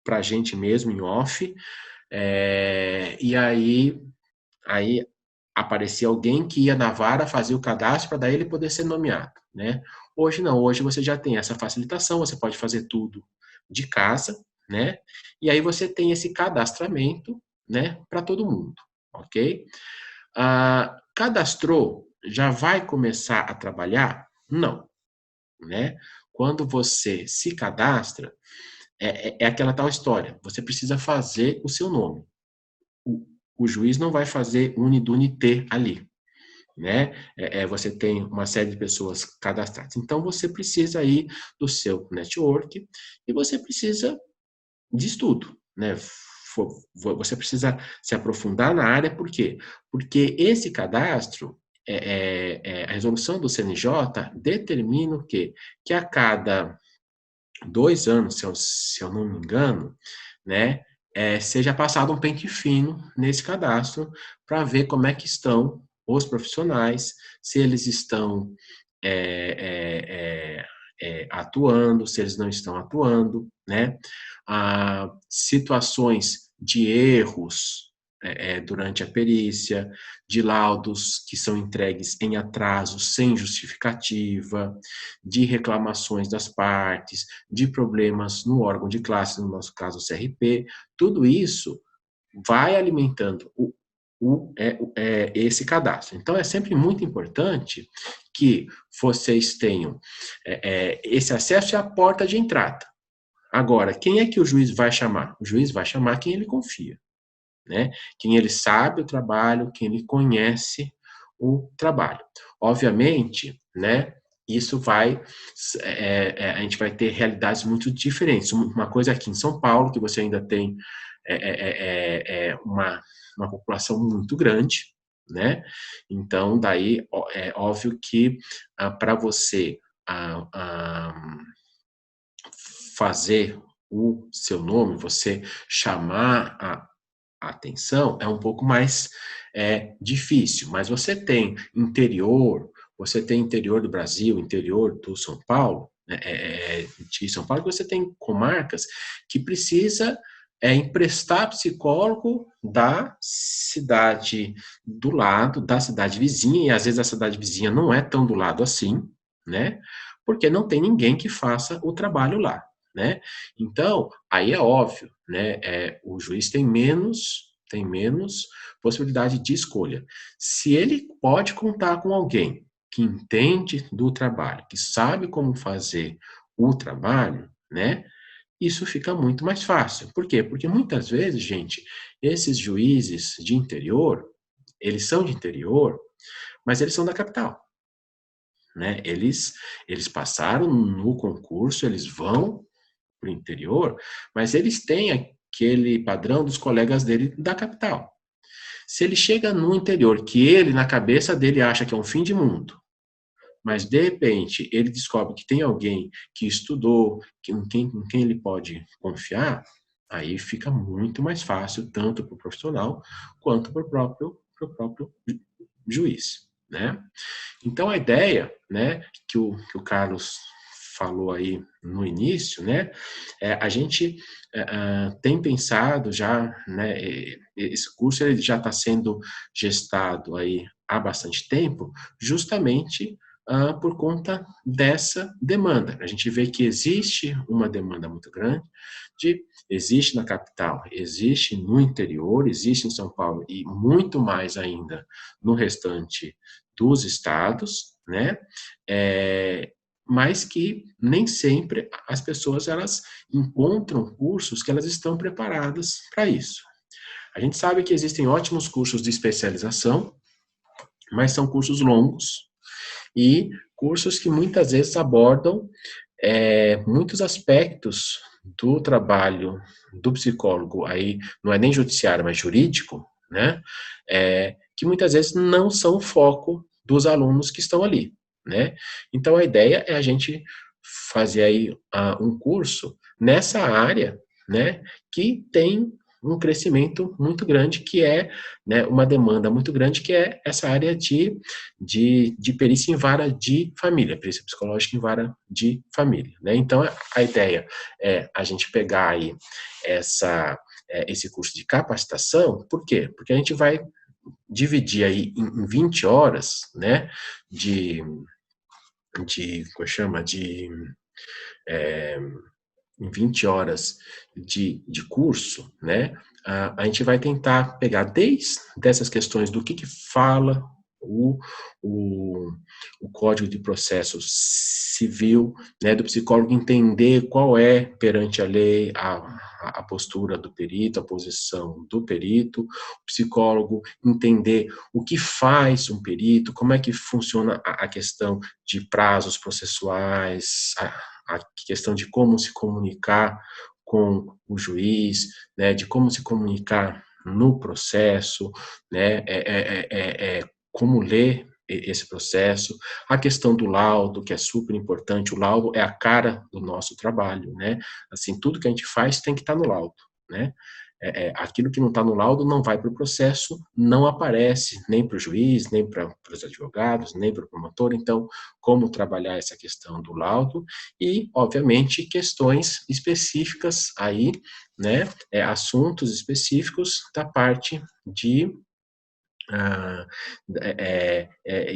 para a gente mesmo, em off, e aí aparecia alguém que ia na vara fazer o cadastro para daí ele poder ser nomeado, né? Hoje não, hoje você já tem essa facilitação, você pode fazer tudo de casa, né? E aí você tem esse cadastramento, né, para todo mundo, ok? Cadastrou, já vai começar a trabalhar? Não, né? Quando você se cadastra, é aquela tal história, você precisa fazer o seu nome. O juiz não vai fazer unidunité ali, né? Você tem uma série de pessoas cadastradas. Então, você precisa aí do seu network e você precisa de estudo, né? Você precisa se aprofundar na área, por quê? Porque esse cadastro, a resolução do CNJ determina o quê? Que a cada 2 anos, se eu não me engano, né, seja passado um pente fino nesse cadastro para ver como é que estão os profissionais, se eles estão atuando, se eles não estão atuando, né? Situações de erros durante a perícia, de laudos que são entregues em atraso sem justificativa, de reclamações das partes, de problemas no órgão de classe, no nosso caso o CRP, tudo isso vai alimentando esse cadastro. Então, é sempre muito importante que vocês tenham esse acesso é a porta de entrada. Agora, quem é que o juiz vai chamar? O juiz vai chamar quem ele confia, né? Quem ele sabe o trabalho, quem ele conhece o trabalho. Obviamente, né? Isso vai, a gente vai ter realidades muito diferentes. Uma coisa aqui em São Paulo, que você ainda tem uma população muito grande, né? Então, daí é óbvio que para você fazer o seu nome, você chamar a atenção, é um pouco mais difícil. Mas você tem interior do Brasil, interior do São Paulo, de São Paulo, você tem comarcas que precisa é emprestar psicólogo da cidade do lado, da cidade vizinha, e às vezes a cidade vizinha não é tão do lado assim, né? Porque não tem ninguém que faça o trabalho lá, né? Então, aí é óbvio, né? O juiz tem menos possibilidade de escolha. Se ele pode contar com alguém que entende do trabalho, que sabe como fazer o trabalho, né? Isso fica muito mais fácil. Por quê? Porque muitas vezes, gente, esses juízes de interior, eles são de interior, mas eles são da capital, né? Eles passaram no concurso, eles vão para o interior, mas eles têm aquele padrão dos colegas dele da capital. Se ele chega no interior, que ele, na cabeça dele, acha que é um fim de mundo, mas de repente ele descobre que tem alguém que estudou, em quem ele pode confiar, aí fica muito mais fácil, tanto para o profissional quanto para o próprio juiz, né? Então a ideia, né, que o Carlos falou aí no início, né, a gente tem pensado já, né, esse curso ele já está sendo gestado aí há bastante tempo, justamente por conta dessa demanda. A gente vê que existe uma demanda muito grande, existe na capital, existe no interior, existe em São Paulo e muito mais ainda no restante dos estados, né? Mas que nem sempre as pessoas elas encontram cursos que elas estão preparadas para isso. A gente sabe que existem ótimos cursos de especialização, mas são cursos longos e cursos que muitas vezes abordam muitos aspectos do trabalho do psicólogo, aí não é nem judiciário, mas jurídico, né? Que muitas vezes não são o foco dos alunos que estão ali, né? Então a ideia é a gente fazer aí um curso nessa área, né? Que tem um crescimento muito grande, que é, né, uma demanda muito grande, que é essa área de perícia em vara de família, perícia psicológica em vara de família, né? Então, a ideia é a gente pegar aí esse curso de capacitação. Por quê? Porque a gente vai dividir aí em 20 horas, né, como chama, em 20 horas de curso, né, a gente vai tentar pegar desde dessas questões do que fala o Código de Processo Civil, né, do psicólogo entender qual é, perante a lei, a postura do perito, a posição do perito, o psicólogo entender o que faz um perito, como é que funciona a questão de prazos processuais, a questão de como se comunicar com o juiz, né, de como se comunicar no processo, né, como ler esse processo, a questão do laudo, que é super importante. O laudo é a cara do nosso trabalho, né? Assim, tudo que a gente faz tem que estar no laudo, né? Aquilo que não está no laudo não vai para o processo, não aparece nem para o juiz, nem para os advogados, nem para o promotor. Então, como trabalhar essa questão do laudo e, obviamente, questões específicas aí, né? Assuntos específicos da parte de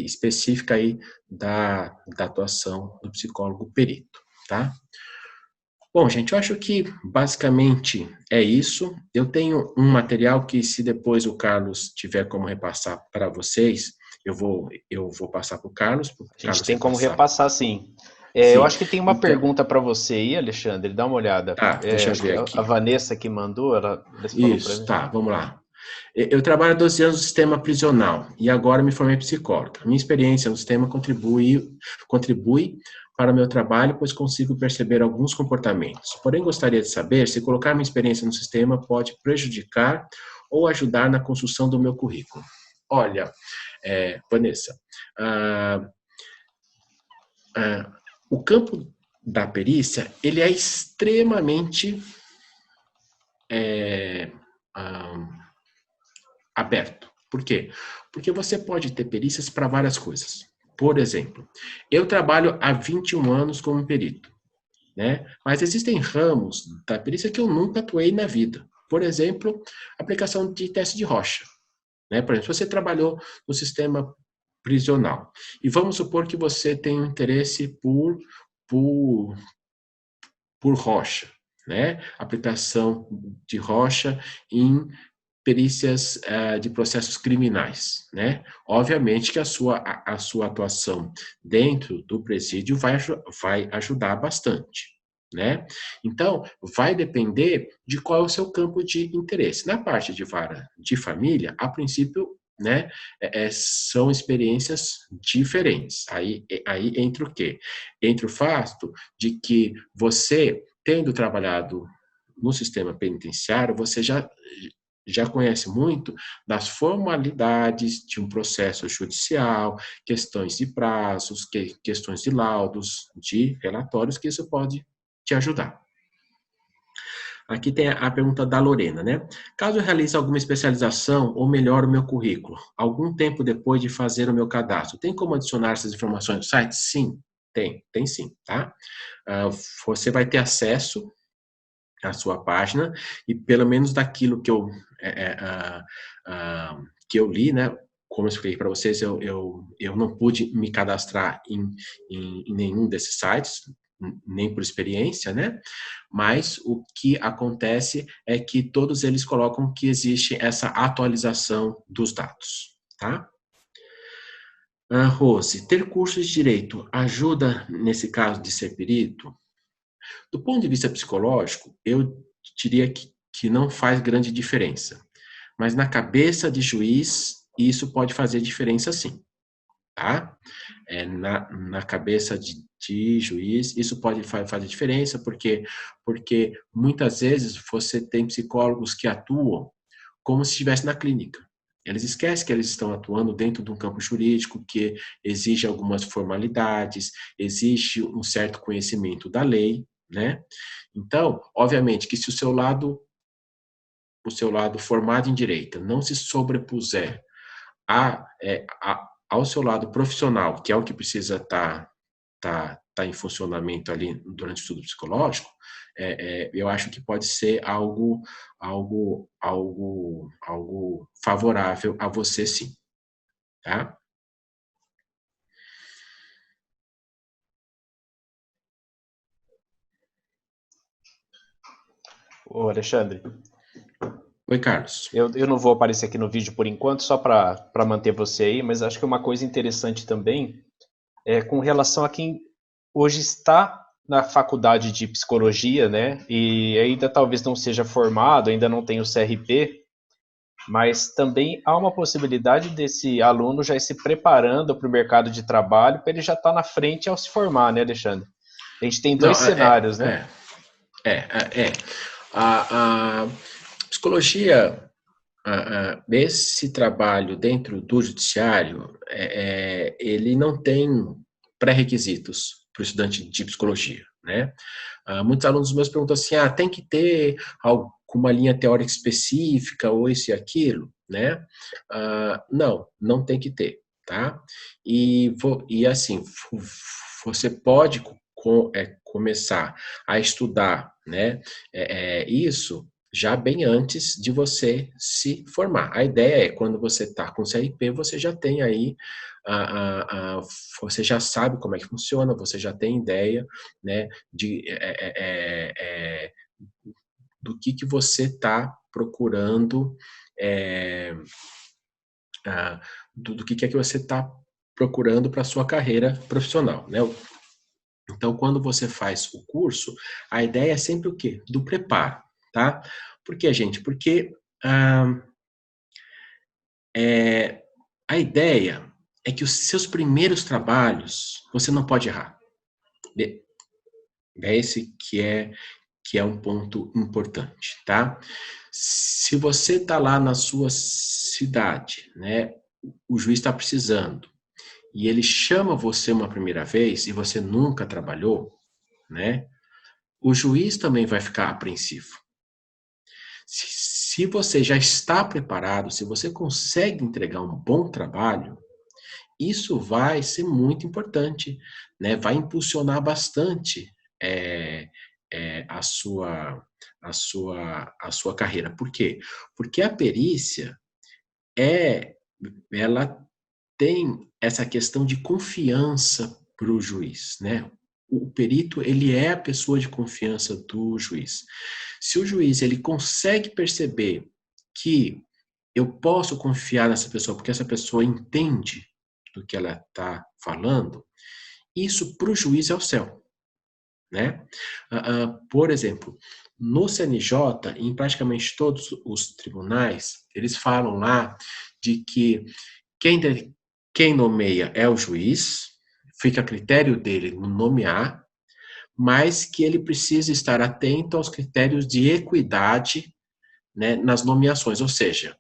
específica aí da atuação do psicólogo perito, tá? Bom, gente, eu acho que basicamente é isso. Eu tenho um material que, se depois o Carlos tiver como repassar para vocês, eu vou passar para o Carlos. A gente tem como repassar, sim. Eu Sim. acho que tem uma Então, pergunta para você aí, Alexandre. Dá uma olhada. tá, deixa eu Acho que ver a aqui. Vanessa que mandou, ela falou para Isso, mim. tá, vamos lá. Eu trabalho há 12 anos no sistema prisional e agora me formei psicóloga. Minha experiência no sistema contribui para o meu trabalho, pois consigo perceber alguns comportamentos. Porém, gostaria de saber se colocar minha experiência no sistema pode prejudicar ou ajudar na construção do meu currículo. Olha, Vanessa, o campo da perícia, ele é extremamente aberto. Por quê? Porque você pode ter perícias para várias coisas. Por exemplo, eu trabalho há 21 anos como perito, né? Mas existem ramos da perícia que eu nunca atuei na vida. Por exemplo, aplicação de teste de Rocha, né? Por exemplo, se você trabalhou no sistema prisional e vamos supor que você tem um interesse por, por Rocha, né? Aplicação de Rocha em perícias de processos criminais, né? Obviamente que a sua atuação dentro do presídio vai ajudar bastante, né? Então, vai depender de qual é o seu campo de interesse. Na parte de vara de família, a princípio, né, são experiências diferentes. Aí entra o quê? Entra o fato de que você, tendo trabalhado no sistema penitenciário, você já conhece muito das formalidades de um processo judicial, questões de prazos, questões de laudos, de relatórios, que isso pode te ajudar. Aqui tem a pergunta da Lorena, né? Caso eu realize alguma especialização ou melhore o meu currículo, algum tempo depois de fazer o meu cadastro, tem como adicionar essas informações no site? Sim, tem sim, tá? Você vai ter acesso à sua página e pelo menos daquilo que eu li, né? Como eu expliquei para vocês, eu não pude me cadastrar em nenhum desses sites, nem por experiência, né? Mas o que acontece é que todos eles colocam que existe essa atualização dos dados, tá? Rose, ter cursos de direito ajuda nesse caso de ser perito? Do ponto de vista psicológico, eu diria que não faz grande diferença. Mas na cabeça de juiz, isso pode fazer diferença sim, tá? Na cabeça de juiz, isso pode fazer diferença, porque muitas vezes você tem psicólogos que atuam como se estivesse na clínica. Eles esquecem que eles estão atuando dentro de um campo jurídico que exige algumas formalidades, exige um certo conhecimento da lei, né? Então, obviamente que se o seu lado formado em direito não se sobrepuser ao seu lado profissional, que é o que precisa estar em funcionamento ali durante o estudo psicológico, eu acho que pode ser algo favorável a você, sim, tá? Ô, Alexandre, Oi, Carlos. eu não vou aparecer aqui no vídeo por enquanto, só para manter você aí, mas acho que uma coisa interessante também é com relação a quem hoje está na faculdade de psicologia, né? E ainda talvez não seja formado, ainda não tem o CRP, mas também há uma possibilidade desse aluno já ir se preparando para o mercado de trabalho, para ele já estar na frente ao se formar, né, Alexandre? A gente tem Não, dois cenários, né? A psicologia, esse trabalho dentro do judiciário, ele não tem pré-requisitos para o estudante de psicologia, né? Muitos alunos meus perguntam assim, tem que ter alguma linha teórica específica ou isso e aquilo, né? Não tem que ter, tá? E assim, você pode começar a estudar, né, isso já bem antes de você se formar. A ideia é, quando você está com CRP, você já tem aí, você já sabe como é que funciona, você já tem ideia, né, do que você está procurando, do que é que você está procurando para a sua carreira profissional, né? Então, quando você faz o curso, a ideia é sempre o quê? Do preparo, tá? Por quê, gente? Porque a ideia é que os seus primeiros trabalhos, você não pode errar. É esse que é um ponto importante, tá? Se você está lá na sua cidade, né, o juiz está precisando, e ele chama você uma primeira vez e você nunca trabalhou, né? O juiz também vai ficar apreensivo. Se você já está preparado, se você consegue entregar um bom trabalho, isso vai ser muito importante, né? Vai impulsionar bastante a sua carreira. Por quê? Porque a perícia ela tem essa questão de confiança para o juiz, né? O perito, ele é a pessoa de confiança do juiz. Se o juiz ele consegue perceber que eu posso confiar nessa pessoa porque essa pessoa entende do que ela está falando, isso para o juiz é o céu, né? Por exemplo, no CNJ, em praticamente todos os tribunais, eles falam lá de que quem nomeia é o juiz, fica a critério dele nomear, mas que ele precisa estar atento aos critérios de equidade, né, nas nomeações, ou seja,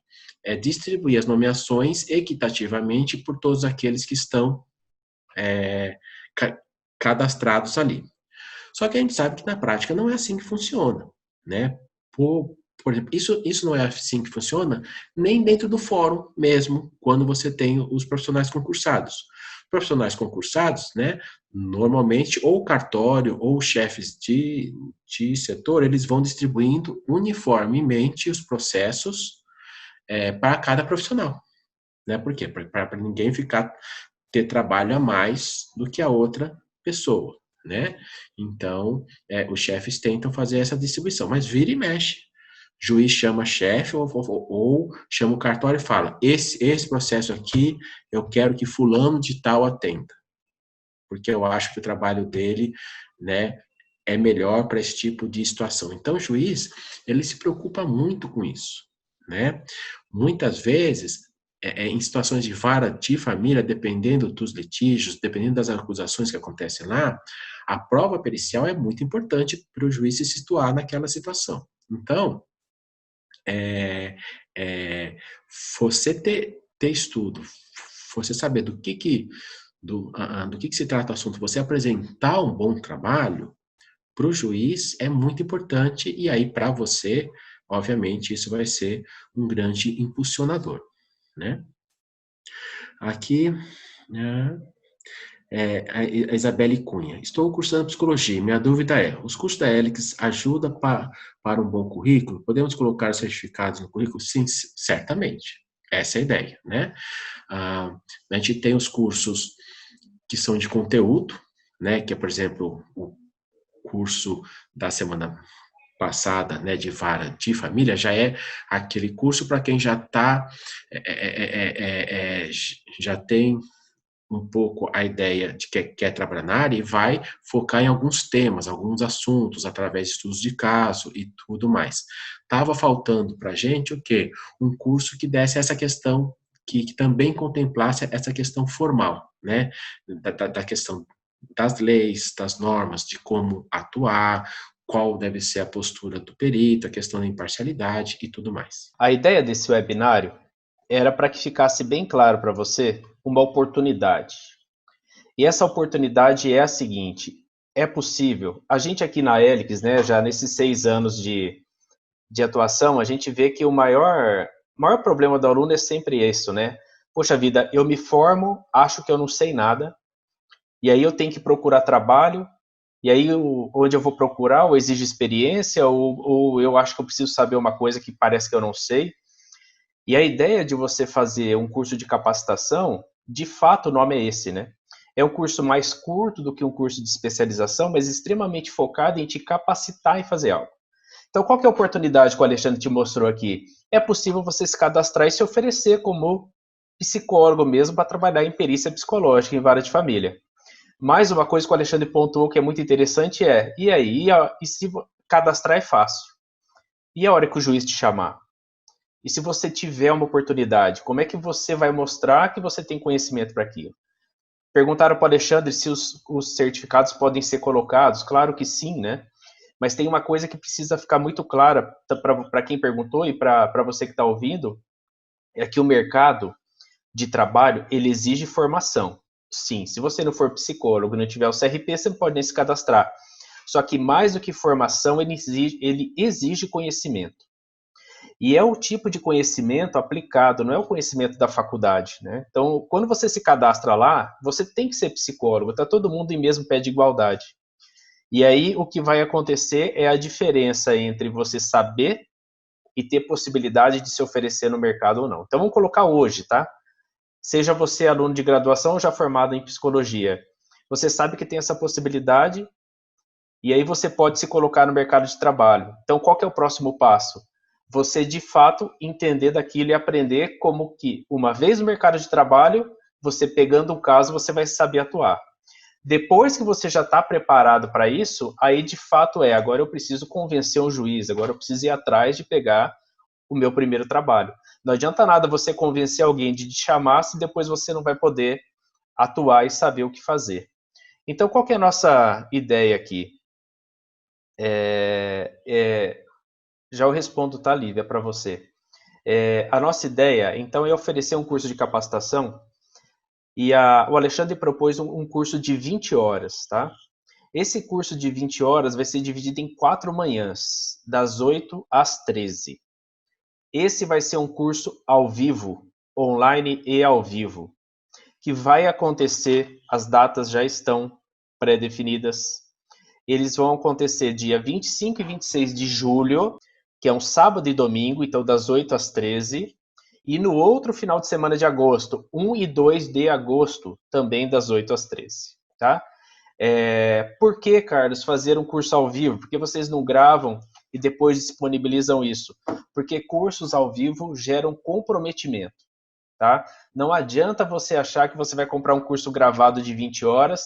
distribuir as nomeações equitativamente por todos aqueles que estão cadastrados ali. Só que a gente sabe que na prática não é assim que funciona, né? Por exemplo, isso não é assim que funciona nem dentro do fórum mesmo, quando você tem os profissionais concursados. Profissionais concursados, né, normalmente, ou cartório, ou chefes de setor, eles vão distribuindo uniformemente os processos para cada profissional. Né? Por quê? Para ninguém ter trabalho a mais do que a outra pessoa. Né? Então, os chefes tentam fazer essa distribuição, mas vira e mexe. Juiz chama chefe ou chama o cartório e fala: esse processo aqui eu quero que fulano de tal atenda, porque eu acho que o trabalho dele, né, é melhor para esse tipo de situação. Então, o juiz, ele se preocupa muito com isso, né? Muitas vezes, em situações de vara de família, dependendo dos litígios, dependendo das acusações que acontecem lá, a prova pericial é muito importante para o juiz se situar naquela situação. Então, você ter estudo, você saber do que se trata o assunto, você apresentar um bom trabalho para o juiz é muito importante, e aí para você, obviamente, isso vai ser um grande impulsionador, né? Aqui, né, a Isabelle Cunha. Estou cursando psicologia. Minha dúvida é: os cursos da Helix ajudam para um bom currículo? Podemos colocar certificados no currículo? Sim, certamente. Essa é a ideia, né? A gente tem os cursos que são de conteúdo, né? Que é, por exemplo, o curso da semana passada, né, de vara de família, já é aquele curso para quem já está, já tem um pouco a ideia de que quer trabalhar na área e vai focar em alguns temas, alguns assuntos, através de estudos de caso e tudo mais. Estava faltando para a gente o quê? Um curso que desse essa questão, que também contemplasse essa questão formal, né? Da questão das leis, das normas, de como atuar, qual deve ser a postura do perito, a questão da imparcialidade e tudo mais. A ideia desse webinário era para que ficasse bem claro para você uma oportunidade. E essa oportunidade é a seguinte: é possível, a gente aqui na Helix, né, já nesses 6 anos de atuação, a gente vê que o maior problema do aluno é sempre isso, né? Poxa vida, eu me formo, acho que eu não sei nada, e aí eu tenho que procurar trabalho, e aí onde eu vou procurar, ou exige experiência, ou eu acho que eu preciso saber uma coisa que parece que eu não sei. E a ideia de você fazer um curso de capacitação, de fato o nome é esse, né? É um curso mais curto do que um curso de especialização, mas extremamente focado em te capacitar e fazer algo. Então, qual que é a oportunidade que o Alexandre te mostrou aqui? É possível você se cadastrar e se oferecer como psicólogo mesmo para trabalhar em perícia psicológica em vara de família. Mais uma coisa que o Alexandre pontuou que é muito interessante é: e aí? E se cadastrar é fácil? E a hora que o juiz te chamar? E se você tiver uma oportunidade, como é que você vai mostrar que você tem conhecimento para aquilo? Perguntaram para o Alexandre se os certificados podem ser colocados. Claro que sim, né? Mas tem uma coisa que precisa ficar muito clara para quem perguntou e para você que está ouvindo, é que o mercado de trabalho, ele exige formação. Sim, se você não for psicólogo e não tiver o CRP, você não pode nem se cadastrar. Só que mais do que formação, ele exige conhecimento. E é o tipo de conhecimento aplicado, não é o conhecimento da faculdade, né? Então, quando você se cadastra lá, você tem que ser psicólogo, está todo mundo em mesmo pé de igualdade. E aí o que vai acontecer é a diferença entre você saber e ter possibilidade de se oferecer no mercado ou não. Então vamos colocar hoje, tá? Seja você aluno de graduação ou já formado em psicologia, você sabe que tem essa possibilidade e aí você pode se colocar no mercado de trabalho. Então qual que é o próximo passo? Você de fato entender daquilo e aprender como que, uma vez no mercado de trabalho, você pegando um caso, você vai saber atuar. Depois que você já está preparado para isso, aí de fato agora eu preciso convencer um juiz, agora eu preciso ir atrás de pegar o meu primeiro trabalho. Não adianta nada você convencer alguém de te chamar se depois você não vai poder atuar e saber o que fazer. Então, qual que é a nossa ideia aqui? Já eu respondo, tá, Lívia, para você. A nossa ideia, então, é oferecer um curso de capacitação e o Alexandre propôs um curso de 20 horas, tá? Esse curso de 20 horas vai ser dividido em 4 manhãs, das 8 às 13. Esse vai ser um curso ao vivo, online e ao vivo, que vai acontecer, as datas já estão pré-definidas. Eles vão acontecer dia 25 e 26 de julho, que é um sábado e domingo, então das 8 às 13. E no outro final de semana de agosto, 1 e 2 de agosto, também das 8 às 13, tá? Por que, Carlos, fazer um curso ao vivo? Por que vocês não gravam e depois disponibilizam isso? Porque cursos ao vivo geram comprometimento, tá? Não adianta você achar que você vai comprar um curso gravado de 20 horas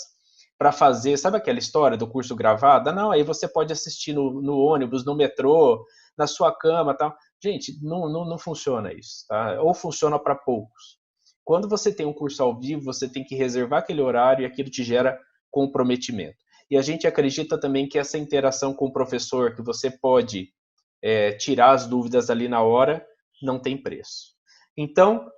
para fazer, sabe aquela história do curso gravado? Não, aí você pode assistir no ônibus, no metrô, na sua cama, tal. Gente, não funciona isso, tá? Ou funciona para poucos. Quando você tem um curso ao vivo, você tem que reservar aquele horário e aquilo te gera comprometimento. E a gente acredita também que essa interação com o professor, que você pode tirar as dúvidas ali na hora, não tem preço. Então,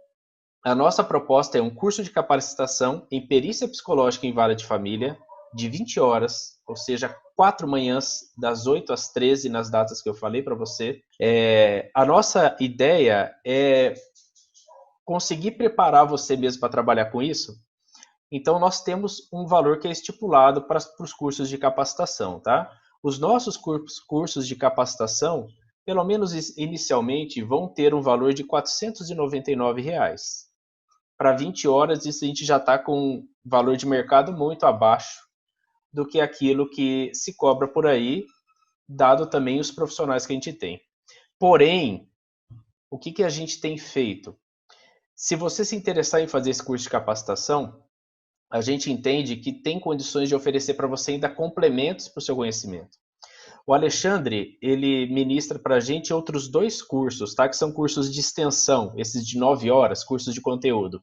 a nossa proposta é um curso de capacitação em perícia psicológica em vara de família, de 20 horas, ou seja, 4 manhãs, das 8 às 13, nas datas que eu falei para você. A nossa ideia é conseguir preparar você mesmo para trabalhar com isso. Então, nós temos um valor que é estipulado para os cursos de capacitação, tá? Os nossos cursos de capacitação, pelo menos inicialmente, vão ter um valor de R$ 499. Para 20 horas, isso a gente já está com um valor de mercado muito abaixo do que aquilo que se cobra por aí, dado também os profissionais que a gente tem. Porém, o que a gente tem feito? Se você se interessar em fazer esse curso de capacitação, a gente entende que tem condições de oferecer para você ainda complementos para o seu conhecimento. O Alexandre, ele ministra para a gente outros 2 cursos, tá? Que são cursos de extensão, esses de 9 horas, cursos de conteúdo.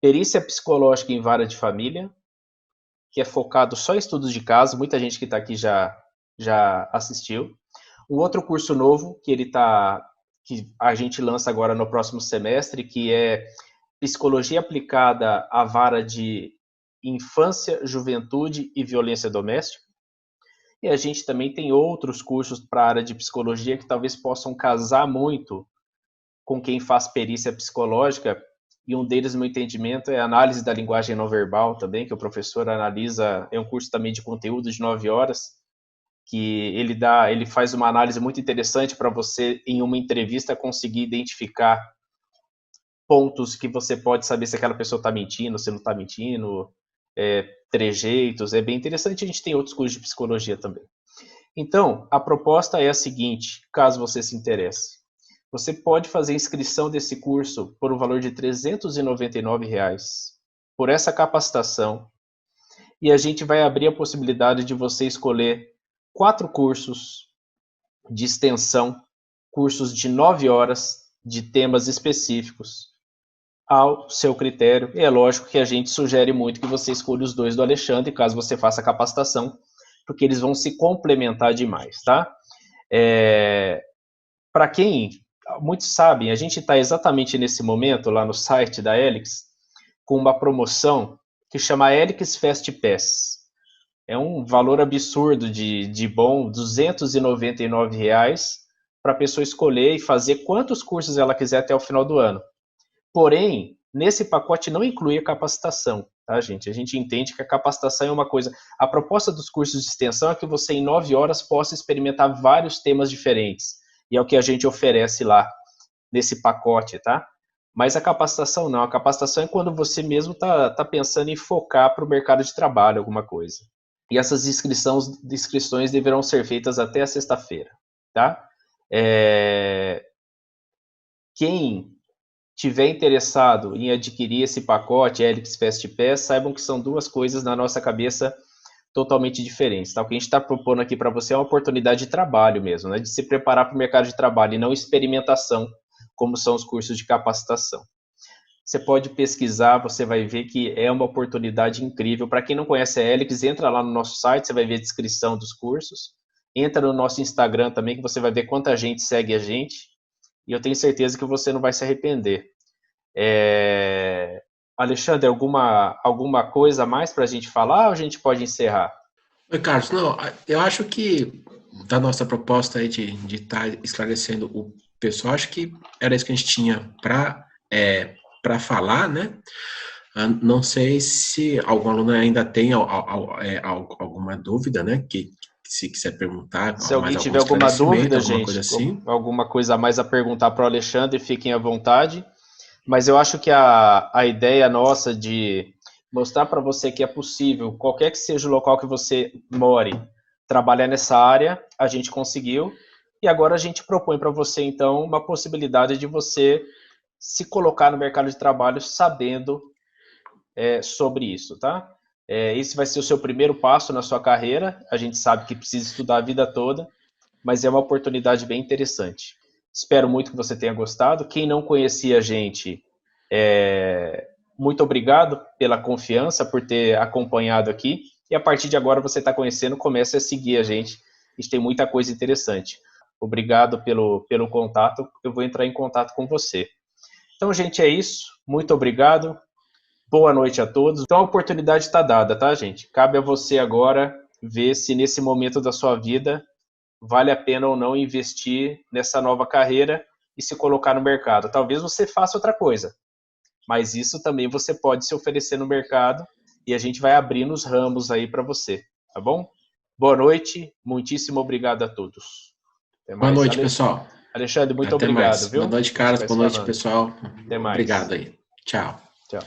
Perícia psicológica em vara de família, que é focado só em estudos de caso, muita gente que está aqui já assistiu. Um outro curso novo que a gente lança agora no próximo semestre, que é Psicologia aplicada à vara de infância, juventude e violência doméstica. E a gente também tem outros cursos para a área de psicologia que talvez possam casar muito com quem faz perícia psicológica, e um deles, no meu entendimento, é a análise da linguagem não verbal também, que o professor analisa, é um curso também de conteúdo de 9 horas, que ele faz uma análise muito interessante para você, em uma entrevista, conseguir identificar pontos que você pode saber se aquela pessoa está mentindo, se não está mentindo, trejeitos, é bem interessante. A gente tem outros cursos de psicologia também. Então, a proposta é a seguinte, caso você se interesse. Você pode fazer inscrição desse curso por um valor de R$ 399 por essa capacitação, e a gente vai abrir a possibilidade de você escolher 4 cursos de extensão, cursos de 9 horas, de temas específicos, ao seu critério. E é lógico que a gente sugere muito que você escolha os 2 do Alexandre, caso você faça a capacitação, porque eles vão se complementar demais, tá? Para quem, muitos sabem, a gente está exatamente nesse momento, lá no site da Helix, com uma promoção que chama Helix Fast Pass. É um valor absurdo de bom, R$ 299 para a pessoa escolher e fazer quantos cursos ela quiser até o final do ano. Porém, nesse pacote não inclui a capacitação. tá, gente? A gente entende que a capacitação é uma coisa... A proposta dos cursos de extensão é que você, em 9 horas, possa experimentar vários temas diferentes. E é o que a gente oferece lá, nesse pacote, tá? Mas a capacitação não. A capacitação é quando você mesmo tá pensando em focar para o mercado de trabalho, alguma coisa. E essas inscrições deverão ser feitas até a sexta-feira, tá? Quem tiver interessado em adquirir esse pacote Helix Fast Pass, saibam que são duas coisas na nossa cabeça totalmente diferentes, tá? O que a gente está propondo aqui para você é uma oportunidade de trabalho mesmo, né? De se preparar para o mercado de trabalho e não experimentação, como são os cursos de capacitação. Você pode pesquisar, você vai ver que é uma oportunidade incrível. Para quem não conhece a Helix, entra lá no nosso site, você vai ver a descrição dos cursos. Entra no nosso Instagram também, que você vai ver quanta gente segue a gente. E eu tenho certeza que você não vai se arrepender. Alexandre, alguma coisa a mais para a gente falar ou a gente pode encerrar? Oi, Carlos, não, eu acho que da nossa proposta aí de estar esclarecendo o pessoal, acho que era isso que a gente tinha para falar, né? Não sei se algum aluno ainda tem alguma dúvida, né? Que se quiser perguntar Se mais alguém algum tiver alguma esclarecimento, dúvida, alguma coisa gente, assim. alguma coisa a mais a perguntar para o Alexandre, fiquem à vontade. Mas eu acho que a ideia nossa de mostrar para você que é possível, qualquer que seja o local que você more, trabalhar nessa área, a gente conseguiu. E agora a gente propõe para você, então, uma possibilidade de você se colocar no mercado de trabalho sabendo sobre isso, tá? Esse vai ser o seu primeiro passo na sua carreira. A gente sabe que precisa estudar a vida toda, mas é uma oportunidade bem interessante. Espero muito que você tenha gostado. Quem não conhecia a gente, muito obrigado pela confiança, por ter acompanhado aqui. E a partir de agora você está conhecendo, comece a seguir a gente. A gente tem muita coisa interessante. Obrigado pelo contato. Eu vou entrar em contato com você. Então, gente, é isso. Muito obrigado. Boa noite a todos. Então, a oportunidade está dada, tá, gente? Cabe a você agora ver se nesse momento da sua vida vale a pena ou não investir nessa nova carreira e se colocar no mercado. Talvez você faça outra coisa, mas isso também você pode se oferecer no mercado e a gente vai abrindo os ramos aí para você, tá bom? Boa noite, muitíssimo obrigado a todos. Até Boa mais. noite, pessoal. Alexandre, muito Até obrigado, mais. Boa viu? noite, A gente Carlos. vai Boa se noite, falando. pessoal. Até mais. Obrigado aí. Tchau. Tchau.